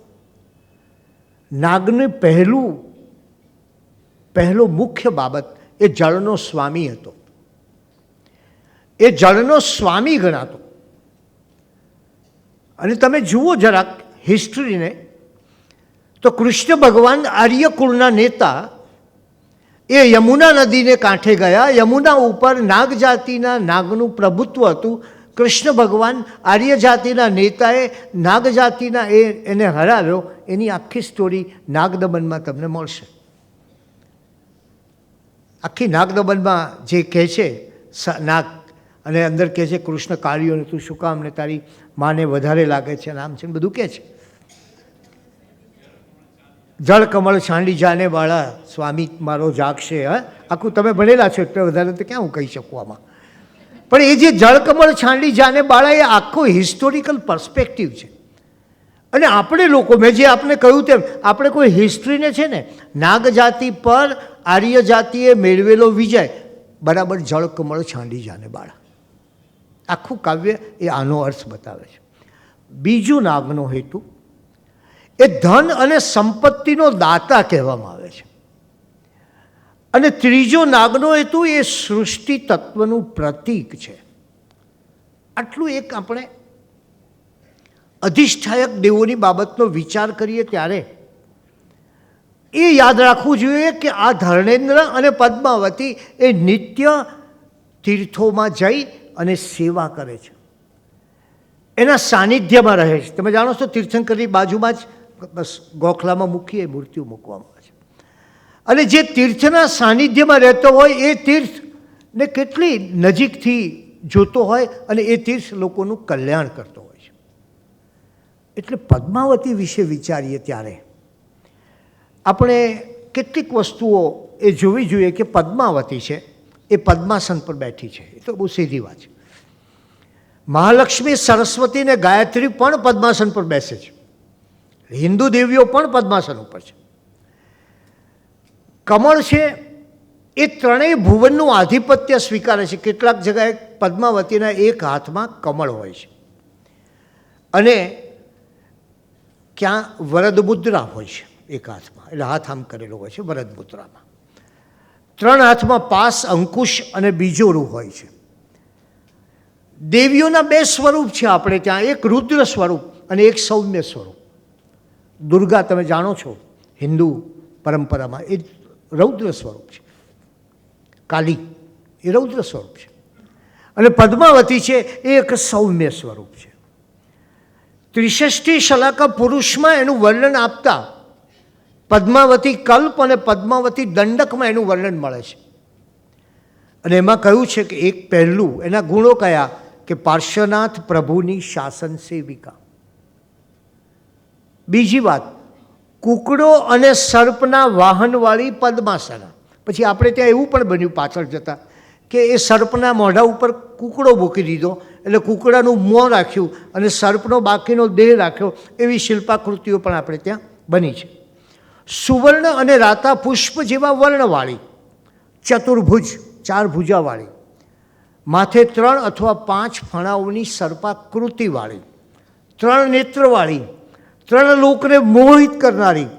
નાગને પહેલો મુખ્ય બાબત એ જળનો સ્વામી હતો. એ જળનો સ્વામી ગણાતો. અને તમે જુઓ જરાક હિસ્ટ્રીને, તો કૃષ્ણ ભગવાન આર્યકુળના નેતા એ યમુના નદીને કાંઠે ગયા. યમુના ઉપર નાગ જાતિના નાગનું પ્રભુત્વ હતું. કૃષ્ણ ભગવાન આર્ય જાતિના નેતાએ નાગ જાતિના એને હરાવ્યો. એની આખી સ્ટોરી નાગદમનમાં તમને મળશે. આખી નાગદમનમાં જે કહે છે નાગ, અને અંદર કહે છે કૃષ્ણ કાળિયો ને તું શું કામ ને તારી માને વધારે લાગે છે, નામ છે બધું કહે છે. જળ કમળ છાંડી જાને વાળા સ્વામી મારો જાગશે. આખું તમે ભણેલા છો એટલે વધારે તો ક્યાં હું કહી શકું આમાં. પણ એ જે જળ કમળ છાંડી જાને બાળા એ આખો હિસ્ટોરિકલ પર્સ્પેક્ટિવ છે. અને આપણે લોકો, મેં જે આપને કહ્યું તેમ, આપણે કોઈ હિસ્ટ્રીને છે ને નાગ જાતિ પર આર્ય જાતિએ મેળવેલો વિજય બરાબર જળ કમળ છાંડી જાને બાળા. આખું કાવ્ય એ આનો અર્થ બતાવે છે. બીજું નાગનો હેતુ એ ધન અને સંપત્તિનો દાતા કહેવામાં આવે છે. અને ત્રીજો નાગનો હેતુ એ સૃષ્ટિ તત્વનું પ્રતીક છે. આટલું એક આપણે અધિષ્ઠાયક દેવોની બાબતનો વિચાર કરીએ ત્યારે એ યાદ રાખવું જોઈએ કે આ ધર્ણેન્દ્ર અને પદ્માવતી એ નિત્ય તીર્થોમાં જઈ અને સેવા કરે છે. એના સાનિધ્યમાં રહે છે. તમે જાણો છો તીર્થંકરની બાજુમાં જ બસ ગોખલામાં મૂકીએ મૂર્તિઓ મૂકવામાં આવે છે. અને જે તીર્થના સાનિધ્યમાં રહેતો હોય એ તીર્થને કેટલી નજીકથી જોતો હોય અને એ તીર્થ લોકોનું કલ્યાણ કરતો હોય છે. એટલે પદ્માવતી વિશે વિચારીએ ત્યારે આપણે કેટલીક વસ્તુઓ એ જોવી જોઈએ કે પદ્માવતી છે એ પદ્માસન પર બેઠી છે. એ તો બહુ સીધી વાત છે. મહાલક્ષ્મી, સરસ્વતી ને ગાયત્રી પણ પદ્માસન પર બેસે છે. હિન્દુ દેવીઓ પણ પદ્માસન ઉપર છે. કમળ છે એ ત્રણેય ભુવનનું આધિપત્ય સ્વીકારે છે. કેટલાક જગ્યાએ પદ્માવતીના એક હાથમાં કમળ હોય છે અને ક્યાં વરદમુદ્રા હોય છે એક હાથમાં, એટલે હાથ આમ કરેલો હોય છે વરદમુદ્રામાં. 3 હાથમાં પાસ, અંકુશ અને બીજો રૂ હોય છે. દેવીઓના 2 સ્વરૂપ છે આપણે ત્યાં, એક રુદ્ર સ્વરૂપ અને એક સૌમ્ય સ્વરૂપ. દુર્ગા તમે જાણો છો હિન્દુ પરંપરામાં એ રૌદ્ર સ્વરૂપ છે. કાલી એ રૌદ્ર સ્વરૂપ છે. અને પદ્માવતી છે એ એક સૌમ્ય સ્વરૂપ છે. ત્રિષષ્ઠી શલાકા પુરુષમાં એનું વર્ણન આપતા પદ્માવતી કલ્પ અને પદ્માવતી દંડકમાં એનું વર્ણન મળે છે. અને એમાં કહ્યું છે કે એક પહેલું એના ગુણો કયા કે પાર્શ્વનાથ પ્રભુની શાસન સેવિકા. બીજી વાત, કુકડો અને સર્પના વાહનવાળી પદ્માસના. પછી આપણે ત્યાં એવું પણ બન્યું પાછળ જતાં કે એ સર્પના મોઢા ઉપર કુકડો મૂકી દીધો, એટલે કુકડાનું મોં રાખ્યું અને સર્પનો બાકીનો દેહ રાખ્યો. એવી શિલ્પાકૃતિઓ પણ આપણે ત્યાં બની છે. સુવર્ણ અને રાતા પુષ્પ જેવા વર્ણવાળી, ચતુર્ભુજ 4 ભુજાવાળી, માથે 3 અથવા 5 ફણાઓની સર્પાકૃતિવાળી, 3 નેત્રવાળી, 3 લોકને મોહિત કરનારી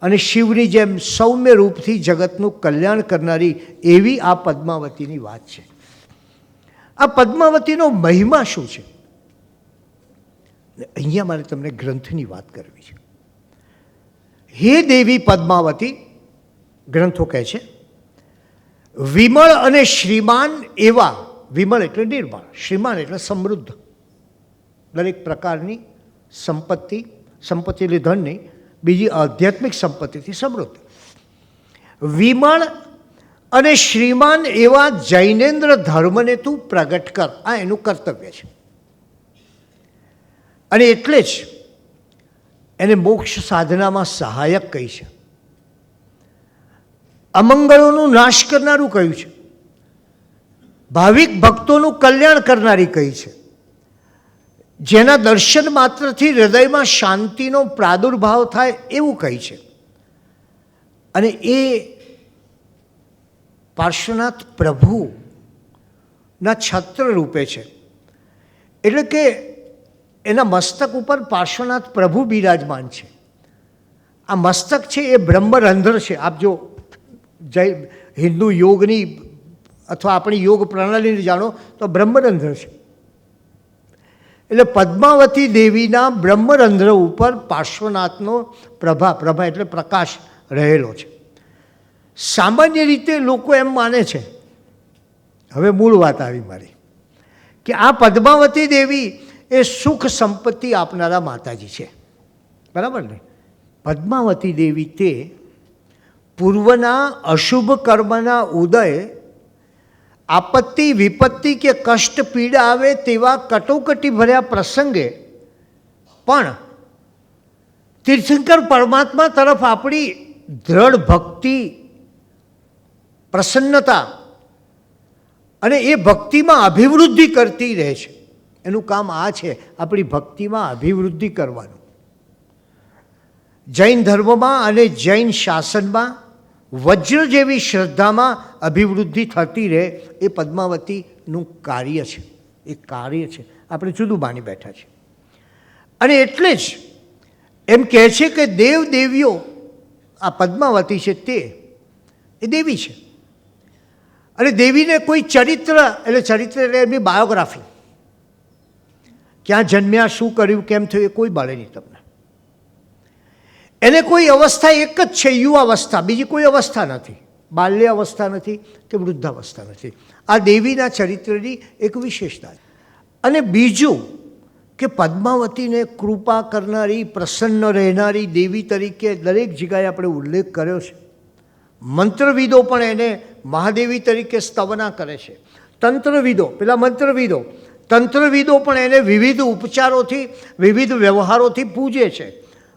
અને શિવની જેમ સૌમ્ય રૂપથી જગતનું કલ્યાણ કરનારી એવી આ પદ્માવતીની વાત છે. આ પદ્માવતીનો મહિમા શું છે? અહીંયા મારે તમને ગ્રંથની વાત કરવી છે. હે દેવી પદ્માવતી, ગ્રંથો કહે છે, વિમળ અને શ્રીમાન એવા, વિમળ એટલે નિર્મળ, શ્રીમાન એટલે સમૃદ્ધ, દરેક પ્રકારની સંપત્તિ એટલે ધન નહીં, બીજી આધ્યાત્મિક સંપત્તિથી સમૃદ્ધ. વિમળ અને શ્રીમાન એવા જૈનેન્દ્ર ધર્મને તું પ્રગટ કર, આ એનું કર્તવ્ય છે. અને એટલે જ એને મોક્ષ સાધનામાં સહાયક કહી છે, અમંગળોનું નાશ કરનારું કહ્યું છે, ભાવિક ભક્તોનું કલ્યાણ કરનારી કહી છે, જેના દર્શન માત્રથી હૃદયમાં શાંતિનો પ્રાદુર્ભાવ થાય એવું કહી છે. અને એ પાર્શ્વનાથ પ્રભુના છત્ર રૂપે છે. એટલે કે એના મસ્તક ઉપર પાર્શ્વનાથ પ્રભુ બિરાજમાન છે. આ મસ્તક છે એ બ્રહ્મરંધ્ર છે. આપ જો જય હિન્દુ યોગની અથવા આપણી યોગ પ્રણાલીને જાણો તો બ્રહ્મરંધ્ર છે. એટલે પદ્માવતી દેવીના બ્રહ્મરંધ્ર ઉપર પાર્શ્વનાથનો પ્રભા એટલે પ્રકાશ રહેલો છે. સામાન્ય રીતે લોકો એમ માને છે, હવે મૂળ વાત આવી મારી, કે આ પદ્માવતી દેવી એ સુખ સંપત્તિ આપનારા માતાજી છે, બરાબર ને? પદ્માવતી દેવી તે પૂર્વના અશુભ કર્મના ઉદય, આપત્તિ વિપત્તિ કે કષ્ટ પીડા આવે તેવા કટોકટી ભર્યા પ્રસંગે પણ તીર્થંકર પરમાત્મા તરફ આપણી દ્રઢ ભક્તિ, પ્રસન્નતા અને એ ભક્તિમાં અભિવૃદ્ધિ કરતી રહે છે. એનું કામ આ છે, આપણી ભક્તિમાં અભિવૃદ્ધિ કરવાનું. જૈન ધર્મમાં અને જૈન શાસનમાં વજ્ર જેવી શ્રદ્ધામાં અભિવૃદ્ધિ થતી રહે એ પદ્માવતીનું કાર્ય છે. એ કાર્ય છે, આપણે જુદું માની બેઠા છીએ. અને એટલે જ એમ કહે છે કે દેવ દેવીઓ, આ પદ્માવતી છે તે એ દેવી છે. અને દેવીને કોઈ ચરિત્ર એટલે એમની બાયોગ્રાફી, ક્યાં જન્મ્યા, શું કર્યું, કેમ થયું, એ કોઈ મળે નહીં તમને. એને કોઈ અવસ્થા એક જ છે, યુવાવસ્થા, બીજી કોઈ અવસ્થા નથી. બાલ્ય અવસ્થા નથી કે વૃદ્ધાવસ્થા નથી. આ દેવીના ચરિત્રની એક વિશેષતા છે. અને બીજું કે પદ્માવતીને કૃપા કરનારી, પ્રસન્ન રહેનારી દેવી તરીકે દરેક જગ્યાએ આપણે ઉલ્લેખ કર્યો છે. મંત્રવિદો પણ એને મહાદેવી તરીકે સ્તવના કરે છે. તંત્રવિદો, પેલા મંત્રવિદો, તંત્રવિદો પણ એને વિવિધ ઉપચારોથી, વિવિધ વ્યવહારોથી પૂજે છે.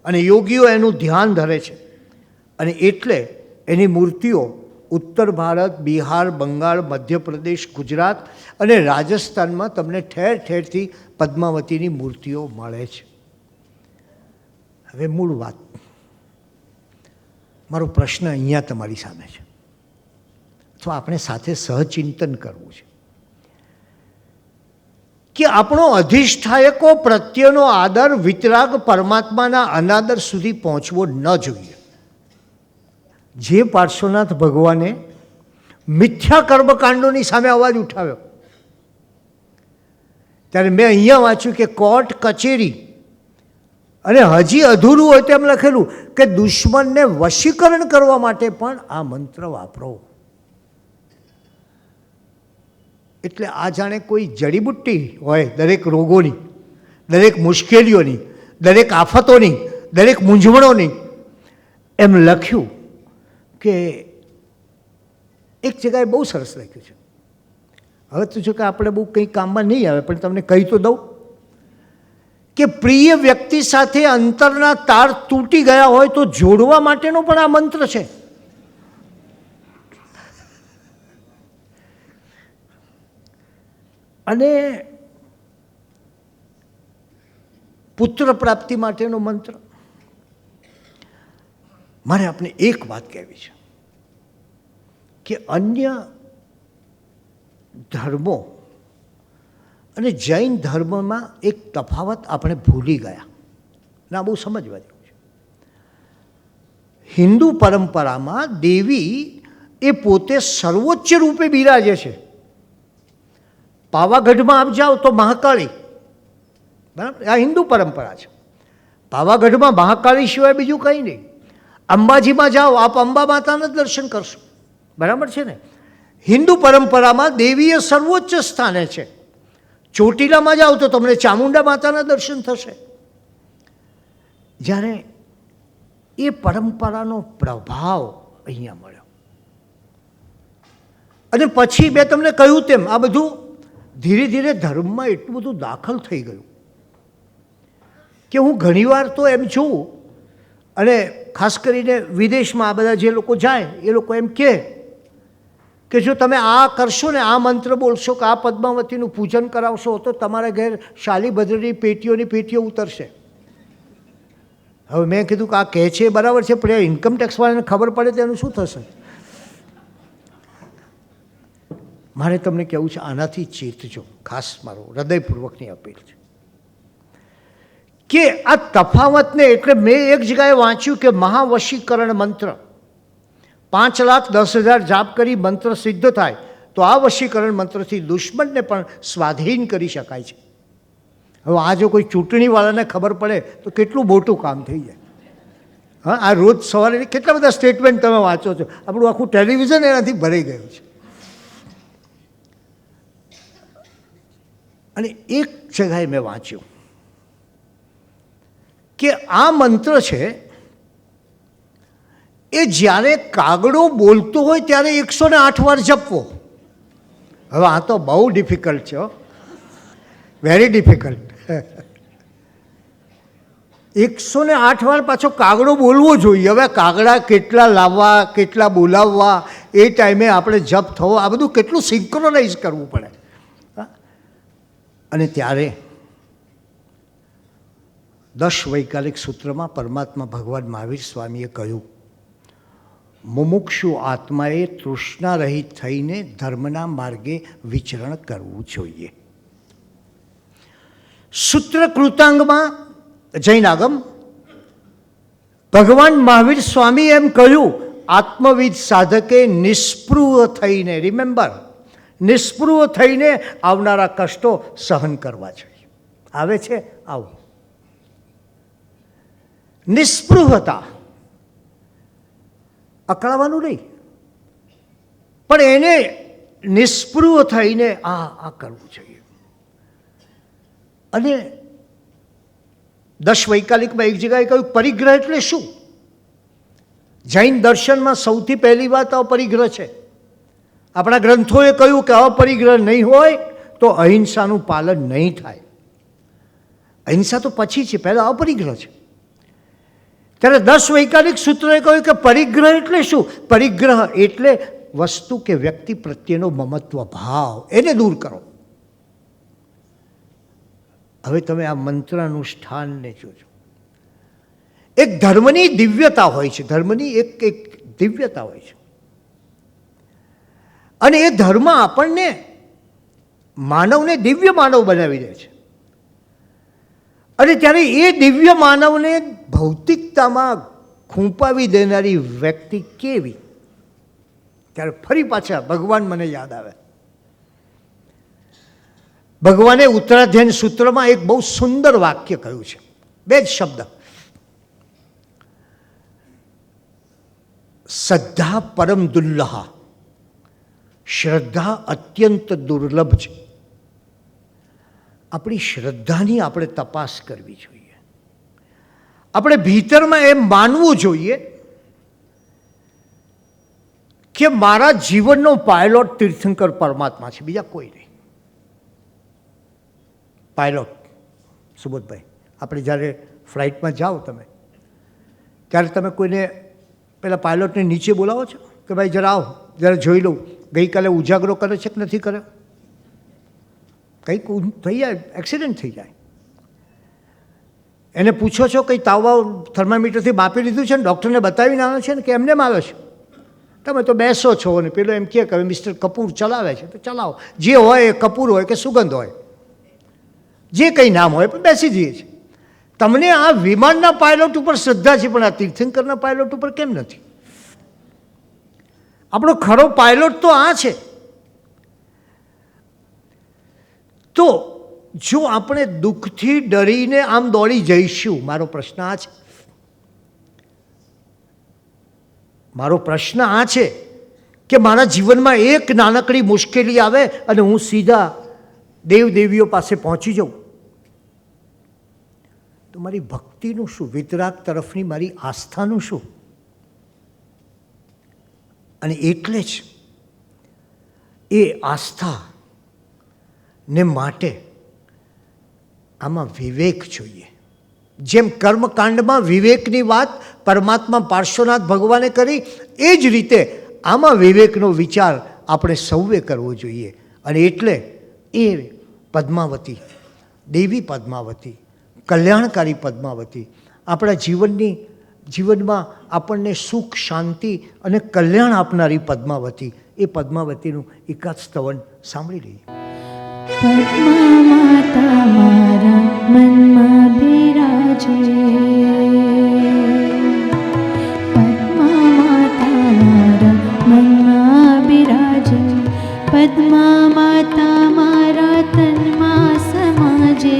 અને યોગીઓ એનું ધ્યાન ધરે છે. અને એટલે એની મૂર્તિઓ ઉત્તર ભારત, બિહાર, બંગાળ, મધ્યપ્રદેશ, ગુજરાત અને રાજસ્થાનમાં તમને ઠેર ઠેરથી પદ્માવતીની મૂર્તિઓ મળે છે. હવે મૂળ વાત, મારો પ્રશ્ન અહીંયા તમારી સામે છે, અથવા આપણે સાથે સહચિંતન કરવું છે કે આપણો અધિષ્ઠાયકો પ્રત્યેનો આદર, વિતરાગ પરમાત્માના અનાદર સુધી પહોંચવો ન જોઈએ. જે પાર્શ્વનાથ ભગવાને મિથ્યા કર્મકાંડોની સામે અવાજ ઉઠાવ્યો, ત્યારે મેં અહીંયા વાંચ્યું કે કોર્ટ કચેરી અને હજી અધૂરું હોય તેમ લખેલું કે દુશ્મનને વશીકરણ કરવા માટે પણ આ મંત્ર વાપરો. એટલે આ જાણે કોઈ જડીબુટ્ટી હોય દરેક રોગોની, દરેક મુશ્કેલીઓની, દરેક આફતોની, દરેક મૂંઝવણોની. એમ લખ્યું કે એક જગ્યાએ બહુ સરસ લખ્યું છે. હવે તો જો કે આપણે બહુ કંઈ કામમાં નહીં આવે, પણ તમને કહી તો દઉં કે પ્રિય વ્યક્તિ સાથે અંતરના તાર તૂટી ગયા હોય તો જોડવા માટેનો પણ આ મંત્ર છે. અને પુત્ર પ્રાપ્તિ માટેનો મંત્ર. મારે આપને એક વાત કહેવી છે કે અન્ય ધર્મો અને જૈન ધર્મમાં એક તફાવત આપણે ભૂલી ગયા, ના બહુ સમજવા જેવું છે. હિન્દુ પરંપરામાં દેવી એ પોતે સર્વોચ્ચ રૂપે બિરાજે છે. પાવાગઢમાં આપ જાઓ તો મહાકાળી, બરાબર, આ હિન્દુ પરંપરા છે. પાવાગઢમાં મહાકાળી સિવાય બીજું કંઈ નહીં. અંબાજીમાં જાઓ આપ અંબા માતાના દર્શન કરશો, બરાબર છે ને? હિન્દુ પરંપરામાં દેવી એ સર્વોચ્ચ સ્થાને છે. ચોટીલામાં જાઓ તો તમને ચામુંડા માતાના દર્શન થશે. જ્યારે એ પરંપરાનો પ્રભાવ અહીંયા મળ્યો અને પછી મેં તમને કહ્યું તેમ આ બધું ધીરે ધીરે ધર્મમાં એટલું બધું દાખલ થઈ ગયું કે હું ઘણીવાર તો એમ જોઉં, અને ખાસ કરીને વિદેશમાં આ બધા જે લોકો જાય એ લોકો એમ કહે કે જો તમે આ કરશો ને, આ મંત્ર બોલશો કે આ પદ્માવતીનું પૂજન કરાવશો તો તમારા ઘેર શાલીભદ્રની પેટીઓની પેટીઓ ઉતરશે. હવે મેં કીધું કે આ કહે છે બરાબર છે, પણ ઇન્કમ ટેક્સવાળાને ખબર પડે તો એનું શું થશે? મારે તમને કહેવું છે, આનાથી ચેતજો. ખાસ મારો હૃદયપૂર્વકની અપીલ છે કે આ તફાવતને, એટલે મેં એક જગ્યાએ વાંચ્યું કે મહાવશીકરણ મંત્ર 5,10,000 જાપ કરી મંત્ર સિદ્ધ થાય તો આ વશીકરણ મંત્રથી દુશ્મનને પણ સ્વાધીન કરી શકાય છે. હવે આ જો કોઈ ચૂંટણીવાળાને ખબર પડે તો કેટલું મોટું કામ થઈ જાય. હા, આ રોજ સવારે કેટલા બધા સ્ટેટમેન્ટ તમે વાંચો છો, આપણું આખું ટેલિવિઝન એનાથી ભરાઈ ગયું છે. અને એક જગ્યાએ મેં વાંચ્યું કે આ મંત્ર છે એ જ્યારે કાગડો બોલતો હોય ત્યારે 108 વાર જપવો. હવે આ તો બહુ ડિફિકલ્ટ છે, વેરી ડિફિકલ્ટ. 108 વાર પાછો કાગડો બોલવો જોઈએ. હવે કાગડા કેટલા લાવવા, કેટલા બોલાવવા, એ ટાઈમે આપણે જપ થવો, આ બધું કેટલું સિંક્રોનાઇઝ કરવું પડે. અને ત્યારે 10 વૈકાલિક સૂત્રમાં પરમાત્મા ભગવાન મહાવીર સ્વામીએ કહ્યું, મુમુક્ષુ આત્માએ તૃષ્ણા રહિત થઈને ધર્મના માર્ગે વિચરણ કરવું જોઈએ. સૂત્ર કૃતાંગમાં જૈન આગમ ભગવાન મહાવીર સ્વામી એમ કહ્યું, આત્મવિદ સાધકે નિસ્પૃહ થઈને, રિમેમ્બર, નિસ્પૃહ થઈને આવનારા કષ્ટો સહન કરવા જોઈએ. આવે છે આવું નિસ્પૃહતા, અકળાવાનું નહીં, પણ એને નિસ્પૃહ થઈને આ કરવું જોઈએ. અને 10 વૈકાલિકમાં એક જગ્યાએ કહ્યું પરિગ્રહ એટલે શું? જૈન દર્શનમાં સૌથી પહેલી વાત અપરિગ્રહ છે. આપણા ગ્રંથોએ કહ્યું કે અપરિગ્રહ નહીં હોય તો અહિંસાનું પાલન નહીં થાય. અહિંસા તો પછી છે, પહેલાં અપરિગ્રહ છે. ત્યારે 10 વૈકાલિક સૂત્રોએ કહ્યું કે પરિગ્રહ એટલે શું? પરિગ્રહ એટલે વસ્તુ કે વ્યક્તિ પ્રત્યેનો મમત્વ ભાવ, એને દૂર કરો. હવે તમે આ મંત્રાનુષ્ઠાનને જોજો. એક ધર્મની દિવ્યતા હોય છે, ધર્મની એક દિવ્યતા હોય છે, અને એ ધર્મ આપણને, માનવને દિવ્ય માનવ બનાવી દે છે. અને ત્યારે એ દિવ્ય માનવને ભૌતિકતામાં ખૂંપાવી દેનારી વ્યક્તિ કેવી? ત્યારે ફરી પાછા ભગવાન મને યાદ આવે. ભગવાને ઉત્તરાધ્યાન સૂત્રમાં એક બહુ સુંદર વાક્ય કહ્યું છે, 2 જ શબ્દ, શ્રદ્ધા પરમ દુર્લભ, શ્રદ્ધા અત્યંત દુર્લભ છે. આપણી શ્રદ્ધાની આપણે તપાસ કરવી જોઈએ. આપણે ભીતરમાં એમ માનવું જોઈએ કે મારા જીવનનો પાયલોટ તીર્થંકર પરમાત્મા છે, બીજા કોઈ નહીં. પાયલોટ સુબોધભાઈ, આપણે જ્યારે ફ્લાઇટમાં જાઓ તમે, ત્યારે તમે કોઈને પેલા પાયલોટને નીચે બોલાવો છો કે ભાઈ જરા આવો, જરા જોઈ લઉં ગઈકાલે ઉજાગરો કરે છે કે નથી કર્યો? કંઈક થઈ જાય, એક્સિડન્ટ થઈ જાય, એને પૂછો છો કંઈ તાવ થર્મામીટરથી માપી લીધું છે ને ડૉક્ટરને બતાવીને આવે છે ને કે એમને આવે છે? તમે તો બેસો છો ને પેલો એમ કહે કે મિસ્ટર કપૂર ચલાવે છે તો ચલાવો, જે હોય એ કપૂર હોય કે સુગંધ હોય, જે કંઈ નામ હોય પણ બેસી જઈએ છીએ. તમને આ વિમાનના પાયલોટ ઉપર શ્રદ્ધા છે, પણ આ તીર્થંકરના પાયલોટ ઉપર કેમ નથી? આપણો ખરો પાયલોટ તો આ છે. તો જો આપણે દુઃખથી ડરીને આમ દોડી જઈશું, મારો પ્રશ્ન આ છે, મારો પ્રશ્ન આ છે કે મારા જીવનમાં એક નાનકડી મુશ્કેલી આવે અને હું સીધા દેવદેવીઓ પાસે પહોંચી જાઉં, તો મારી ભક્તિનું શું? વિતરાગ તરફની મારી આસ્થાનું શું? અને એટલે જ એ આસ્થા ને માટે આમાં વિવેક જોઈએ. જેમ કર્મકાંડમાં વિવેકની વાત પરમાત્મા પાર્શ્વનાથ ભગવાને કરી, એ જ રીતે આમાં વિવેકનો વિચાર આપણે સૌએ કરવો જોઈએ. અને એટલે એ પદ્માવતી, દેવી પદ્માવતી, કલ્યાણકારી પદ્માવતી, આપણા જીવનમાં આપણને સુખ, શાંતિ અને કલ્યાણ આપનારી પદ્માવતી, એ પદ્માવતીનું એકાદ સ્તવન સાંભળી લઈએ. પદ્મા માતા મારા મનમાં બિરાજે, પદ્મા માતા મારા મનમાં બિરાજે, પદ્મા માતા મારા તનમાં સમાજે,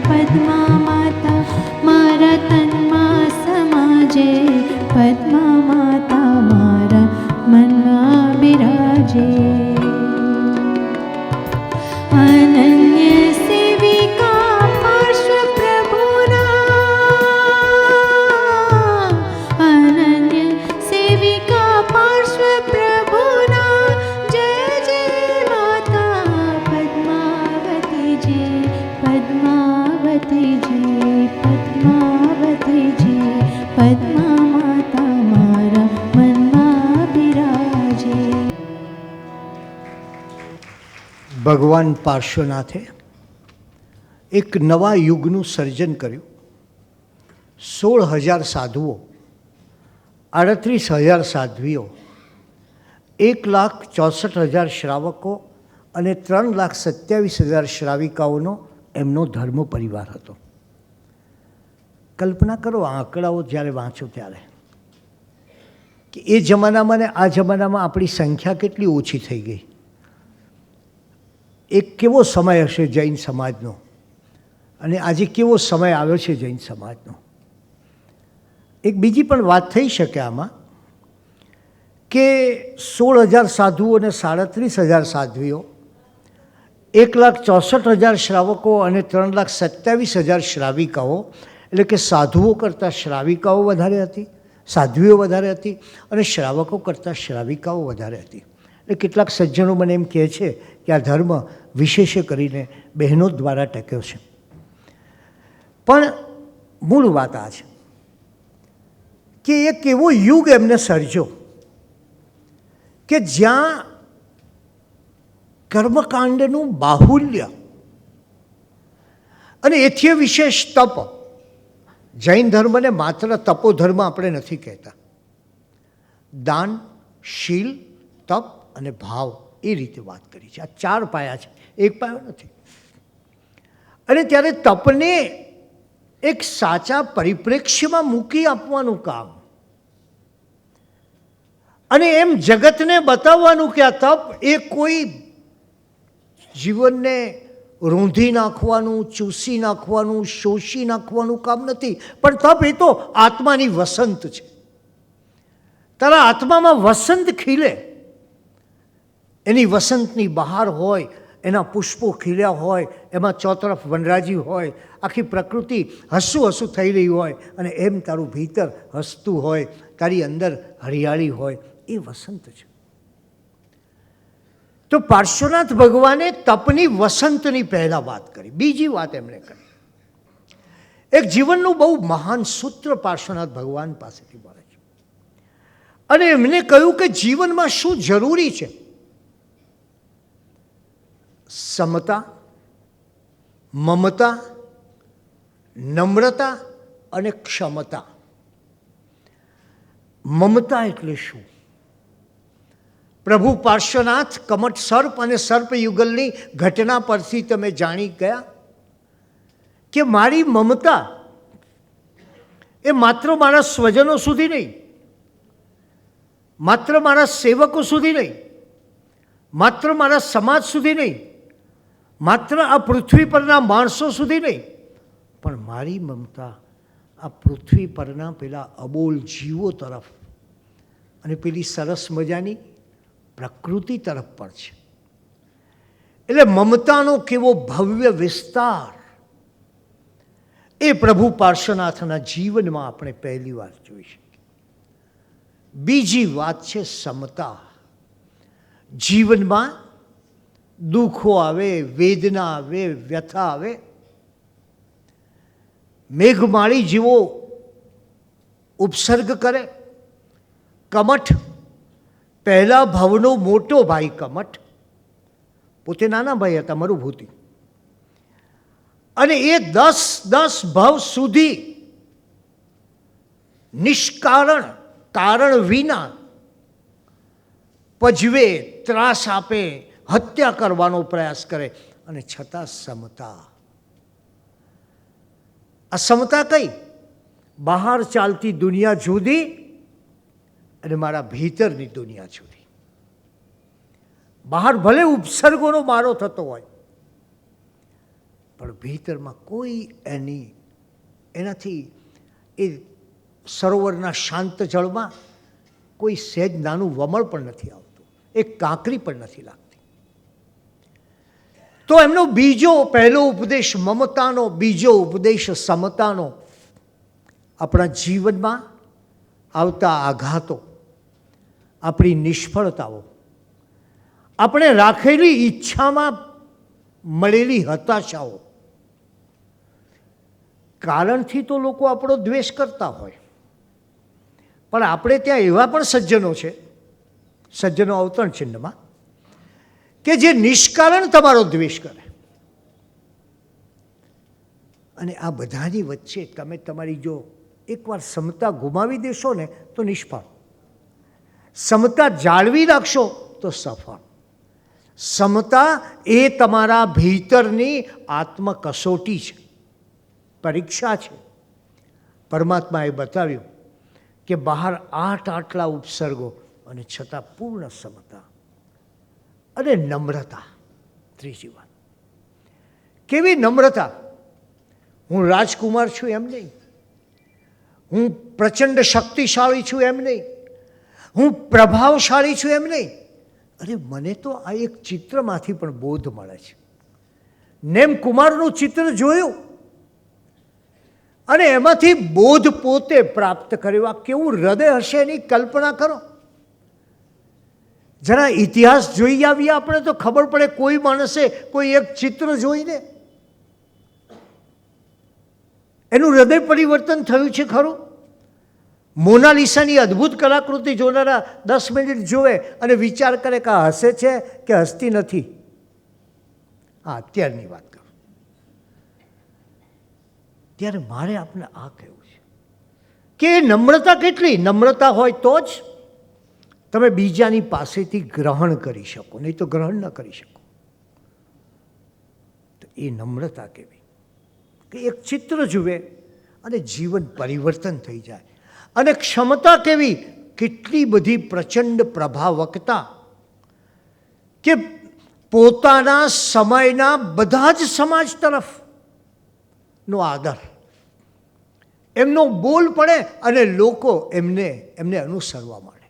પદ્મા માતા મારા તનમાં સમાજે, પદ્મા માતા મારા મનમાં બિરાજે. અનન્ય સેવિકા પાર્શ્વ પ્રભુના, અનન્ય સેવિકા પાર્શ્વ પ્રભુના, જય જય માતા પદ્માવતીજી, પદ્માવતીજી, પદ્માવતીજી, પદ્મા માતા મારા મનમાં બિરાજે. ભગવાન પાર્શ્વનાથે એક નવા યુગનું સર્જન કર્યું. 16,000 સાધુઓ, 38,000 સાધ્વીઓ, 1,64,000 શ્રાવકો અને 3,27,000 શ્રાવિકાઓનો એમનો ધર્મ પરિવાર હતો. કલ્પના કરો આ આંકડાઓ જ્યારે વાંચો ત્યારે, કે એ જમાનામાં ને આ જમાનામાં આપણી સંખ્યા કેટલી ઓછી થઈ ગઈ. એક કેવો સમય હશે જૈન સમાજનો, અને આજે કેવો સમય આવ્યો છે જૈન સમાજનો. એક બીજી પણ વાત થઈ શકે આમાં, કે 16,000 સાધુઓ અને 37,000 સાધ્વીઓ, 1,64,000 શ્રાવકો અને 3,27,000 શ્રાવિકાઓ, એટલે કે સાધુઓ કરતાં શ્રાવિકાઓ વધારે હતી, સાધ્વીઓ વધારે હતી, અને શ્રાવકો કરતાં શ્રાવિકાઓ વધારે હતી. એટલે કેટલાક સજ્જનો મને એમ કહે છે કે આ ધર્મ વિશેષ કરીને બહેનો દ્વારા ટક્યો છે. પણ મૂળ વાત આ છે કે એક એવો યુગ એમને સર્જો કે જ્યાં કર્મકાંડનું બાહુલ્ય અને એથી વિશેષ તપ. જૈન ધર્મને માત્ર તપોધર્મ આપણે નથી કહેતા, દાન, શીલ, તપ અને ભાવ, એ રીતે વાત કરી છે. આ 4 પાયા છે, એક પાયો નથી. અને ત્યારે તપને એક સાચા પરિપ્રેક્ષ્યમાં મૂકી આપવાનું કામ, અને એમ જગતને બતાવવાનું કે આ તપ એ કોઈ જીવનને રૂંધી નાખવાનું, ચૂસી નાખવાનું, શોષી નાખવાનું કામ નથી, પણ તપ એ તો આત્માની વસંત છે. તારા આત્મામાં વસંત ખીલે, એની વસંતની બહાર હોય, એના પુષ્પો ખીલ્યા હોય, એમાં ચોતરફ વનરાજી હોય, આખી પ્રકૃતિ હસું હસું થઈ રહી હોય, અને એમ તારું ભીતર હસતું હોય, તારી અંદર હરિયાળી હોય, એ વસંત છે. તો પાર્શ્વનાથ ભગવાને તપની વસંતની પહેલાં વાત કરી. બીજી વાત એમણે કરી, એક જીવનનું બહુ મહાન સૂત્ર પાર્શ્વનાથ ભગવાન પાસેથી મળે છે, અને એમને કહ્યું કે જીવનમાં શું જરૂરી છે. સમતા, મમતા, નમ્રતા અને ક્ષમતા. મમતા એટલે શું? પ્રભુ પાર્શ્વનાથ કમઠ સર્પ અને સર્પયુગલની ઘટના પરથી તમે જાણી ગયા કે મારી મમતા એ માત્ર મારા સ્વજનો સુધી નહીં, માત્ર મારા સેવકો સુધી નહીં, માત્ર મારા સમાજ સુધી નહીં, માત્ર આ પૃથ્વી પરના માણસો સુધી નહીં, પણ મારી મમતા આ પૃથ્વી પરના પેલા અબોલ જીવો તરફ અને પેલી સરસ મજાની પ્રકૃતિ તરફ પણ છે. એટલે મમતાનો કેવો ભવ્ય વિસ્તાર એ પ્રભુ પાર્શ્વનાથના જીવનમાં આપણે પહેલી વાર જોઈ શકીએ. બીજી વાત છે સમતા. જીવનમાં દુઃખો આવે, વેદના આવે, વ્યથા આવે, મેઘમાળી જેવો ઉપસર્ગ કરે. કમઠ, પહેલા ભવનો મોટો ભાઈ કમઠ, પોતે નાના ભાઈ હતા મરુભૂતિ, અને એ 10 ભવ સુધી નિષ્કારણ, કારણ વિના પજવે, ત્રાસ આપે, હત્યા કરવાનો પ્રયાસ કરે, અને છતાં સમતા. આ સમતા કઈ? બહાર ચાલતી દુનિયા જુદી અને મારા ભીતરની દુનિયા જુદી. બહાર ભલે ઉપસર્ગોનો મારો થતો હોય, પણ ભીતરમાં કોઈ એનાથી એ સરોવરના શાંત જળમાં કોઈ સહેજ નાનું વમળ પણ નથી આવતું, એક કાંકરી પણ નથી લાગતી. તો એમનો પહેલો ઉપદેશ મમતાનો, બીજો ઉપદેશ સમતાનો. આપણા જીવનમાં આવતા આઘાતો, આપણી નિષ્ફળતાઓ, આપણે રાખેલી ઈચ્છામાં મળેલી હતાશાઓ, કારણથી તો લોકો આપણો દ્વેષ કરતા હોય, પણ આપણે ત્યાં એવા પણ સજ્જનો છે, સજ્જનો અવતરણ ચિહ્નમાં, કે જે નિષ્કારણ તમારો દ્વેષ કરે. અને આ બધાની વચ્ચે તમે તમારી જો એકવાર સમતા ગુમાવી દેશો ને તો નિષ્ફળ, સમતા જાળવી રાખશો તો સફળ. સમતા એ તમારા ભીતરની આત્મકસોટી છે, પરીક્ષા છે. પરમાત્માએ બતાવ્યું કે બહાર આટલા ઉપસર્ગો અને છતાં પૂર્ણ સમતા અને નમ્રતા. ત્રીજી વાત, કેવી નમ્રતા! હું રાજકુમાર છું એમ નહીં, હું પ્રચંડ શક્તિશાળી છું એમ નહીં, હું પ્રભાવશાળી છું એમ નહીં. અરે મને તો આ એક ચિત્રમાંથી પણ બોધ મળે છે. નેમ કુમારનું ચિત્ર જોયું અને એમાંથી બોધ પોતે પ્રાપ્ત કર્યો. આ કેવું હૃદય હશે એની કલ્પના કરો. જરા ઇતિહાસ જોઈ આવીએ આપણે તો ખબર પડે. કોઈ માણસે કોઈ એક ચિત્ર જોઈને એનું હૃદય પરિવર્તન થયું છે ખરું? મોનાલિસાની અદ્ભુત કલાકૃતિ જોનારા 10 મિનિટ જોવે અને વિચાર કરે કે આ હસે છે કે હસતી નથી. હા, અત્યારની વાત કરું. ત્યારે મારે આપને આ કહેવું છે કે નમ્રતા કેટલી? નમ્રતા હોય તો જ તમે બીજાની પાસેથી ગ્રહણ કરી શકો, નહીં તો ગ્રહણ ન કરી શકો. તો એ નમ્રતા કેવી કે એક ચિત્ર જુએ અને જીવન પરિવર્તન થઈ જાય. અને ક્ષમતા કેવી? કેટલી બધી પ્રચંડ પ્રભાવકતા કે પોતાના સમયના બધા જ સમાજ તરફનો આદર, એમનો બોલ પડે અને લોકો એમને અનુસરવા માંડે.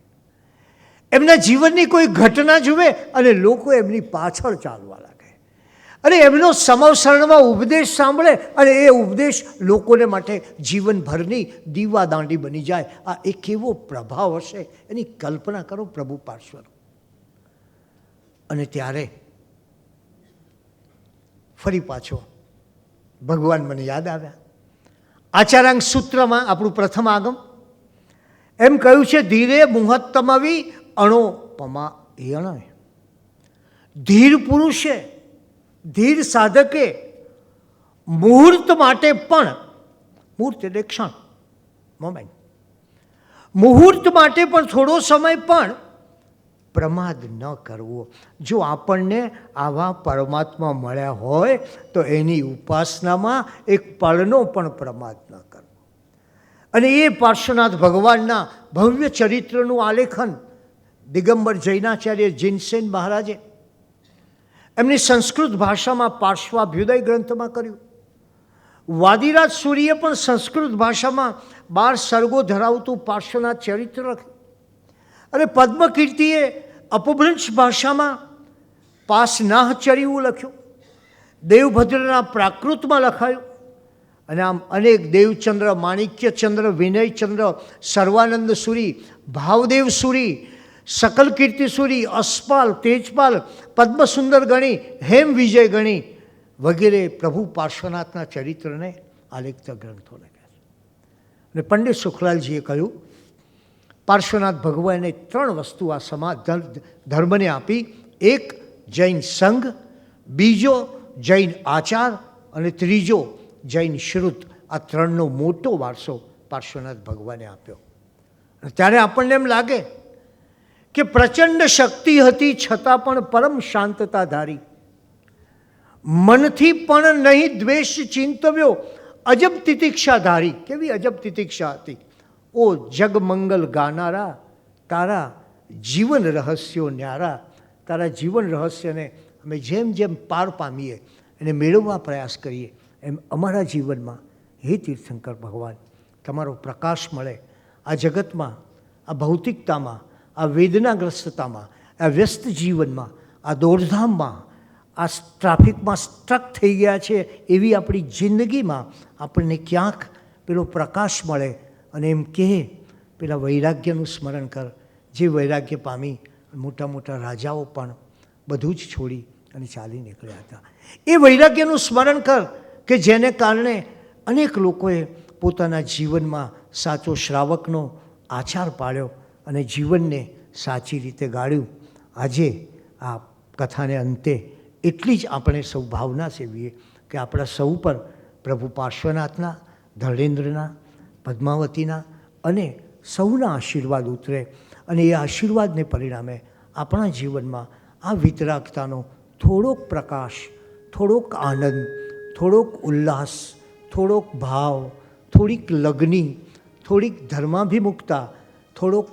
એમના જીવનની કોઈ ઘટના જુએ અને લોકો એમની પાછળ ચાલવા લાગે. અને એમનો સમવસરણમાં ઉપદેશ સાંભળે અને એ ઉપદેશ લોકોને માટે જીવનભરની દીવાદાંડી બની જાય. આ એક એવો પ્રભાવ હશે, એની કલ્પના કરો પ્રભુ પાર્શ્વનો. અને ત્યારે ફરી પાછો ભગવાન મને યાદ આવ્યા. આચાર્યાંગ સૂત્રમાં આપણું પ્રથમ આગમ એમ કહ્યું છે, ધીરે મુહત્તમવી અણોપમા યણ. ધીર પુરુષે, ધીર સાધકે મુહૂર્ત માટે પણ, મુહૂર્ત એટલે ક્ષણ, મોમેન્ટ, મુહૂર્ત માટે પણ થોડો સમય પણ પ્રમાદ ન કરવો. જો આપણને આવા પરમાત્મા મળ્યા હોય તો એની ઉપાસનામાં એક પળનો પણ પ્રમાદ ન કરવો. અને એ પાર્શ્વનાથ ભગવાનના ભવ્ય ચરિત્રનું આલેખન દિગંબર જૈનાચાર્ય જીનસેન મહારાજે એમની સંસ્કૃત ભાષામાં પાર્શ્વાભ્યુદય ગ્રંથમાં કર્યું. વાદીરાજ સૂરીએ પણ સંસ્કૃત ભાષામાં 12 સર્ગો ધરાવતું પાર્શ્વનાથ ચરિત્ર લખ્યું. અને પદ્મકીર્તિએ અપભ્રંશ ભાષામાં પાસનાહચર્યું લખ્યું. દેવભદ્રના પ્રાકૃતમાં લખાયું. અને આમ અનેક દેવચંદ્ર, માણિક્યચંદ્ર, વિનયચંદ્ર, સર્વાનંદ સુરી, ભાવદેવ સુરી, સકલ કીર્તિ સુરી, અસ્પાલ, તેજપાલ, પદ્મસુંદર ગણી, હેમ વિજય ગણી વગેરે પ્રભુ પાર્શ્વનાથના ચરિત્રને આલેખતા ગ્રંથોને કહે છે. અને પંડિત સુખલાલજીએ કહ્યું પાર્શ્વનાથ ભગવાને 3 વસ્તુ આ સમાજ ધર્મને આપી. એક જૈન સંઘ, બીજો જૈન આચાર અને ત્રીજો જૈન શ્રુત. આ 3નો મોટો વારસો પાર્શ્વનાથ ભગવાને આપ્યો. અને ત્યારે આપણને એમ લાગે કે પ્રચંડ શક્તિ હતી છતાં પણ પરમ શાંતતા ધારી, મનથી પણ નહીં દ્વેષ ચિંતવ્યો, અજબ તિતિક્ષા ધારી. કેવી અજબ તિતિક્ષા હતી! ઓ જગમંગલ ગાનારા, તારા જીવન રહસ્યો ન્યારા. તારા જીવન રહસ્યને અમે જેમ જેમ પાર પામીએ એને મેળવવા પ્રયાસ કરીએ એમ અમારા જીવનમાં હે તીર્થંકર ભગવાન તમારો પ્રકાશ મળે. આ જગતમાં, આ ભૌતિકતામાં, આ વેદનાગ્રસ્તતામાં, આ વ્યસ્ત જીવનમાં, આ દોડધામમાં, આ ટ્રાફિકમાં સ્ટ્રક થઈ ગયા છે એવી આપણી જિંદગીમાં આપણને ક્યાંક પેલો પ્રકાશ મળે અને એમ કહે પેલા વૈરાગ્યનું સ્મરણ કર, જે વૈરાગ્ય પામી મોટા મોટા રાજાઓ પણ બધું જ છોડી અને ચાલી નીકળ્યા હતા. એ વૈરાગ્યનું સ્મરણ કર કે જેને કારણે અનેક લોકોએ પોતાના જીવનમાં સાચો શ્રાવકનો આચાર પાડ્યો અને જીવનને સાચી રીતે ગાળ્યું. આજે આ કથાને અંતે એટલી જ આપણે સૌ ભાવના સેવીએ કે આપણા સૌ પર પ્રભુ પાર્શ્વનાથના, ધર્મેન્દ્રના, પદ્માવતીના અને સૌના આશીર્વાદ ઉતરે અને એ આશીર્વાદને પરિણામે આપણા જીવનમાં આ વિતરાગતાનો થોડોક પ્રકાશ, થોડોક આનંદ, થોડોક ઉલ્લાસ, થોડોક ભાવ, થોડીક લગ્ની, થોડીક ધર્માભિમુખતા, થોડોક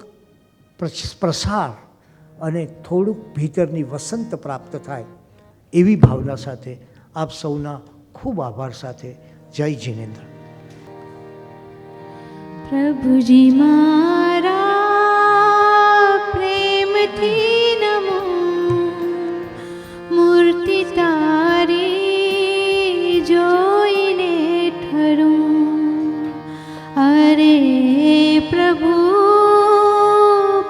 પ્રસાર અને થોડુંક ભીતરની વસંત પ્રાપ્ત થાય એવી ભાવના સાથે આપ સૌના ખૂબ આભાર સાથે જય જિનેન્દ્ર. પ્રભુજી મારા પ્રેમથી નમો, મૂર્તિ તારી જોઈને ઠરું. અરે પ્રભુ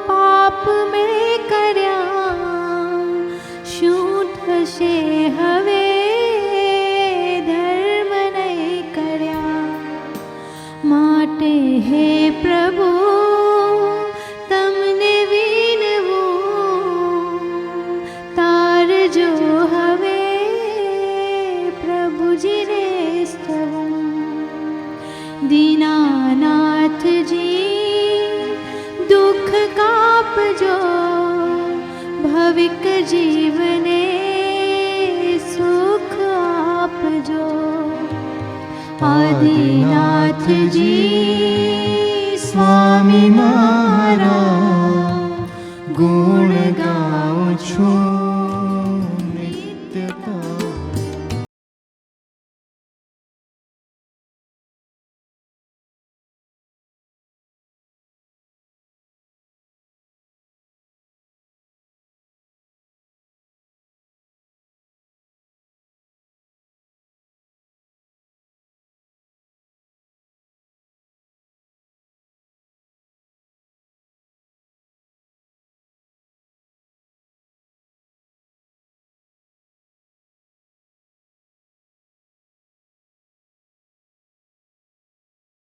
પાપ મેં કર્યા, શું થશે હવે ધર્મ નહીં કર્યા. માટે હે પ્રભુ તમને વિનવું, તારજો હવે પ્રભુજીને સ્તવું. દીનાનાથજી દુઃખ કાપજો, ભવિક જીવને સુખ આપજો. આદિનાથજી સ્વામી મારા ગુણ ગાઉં છું.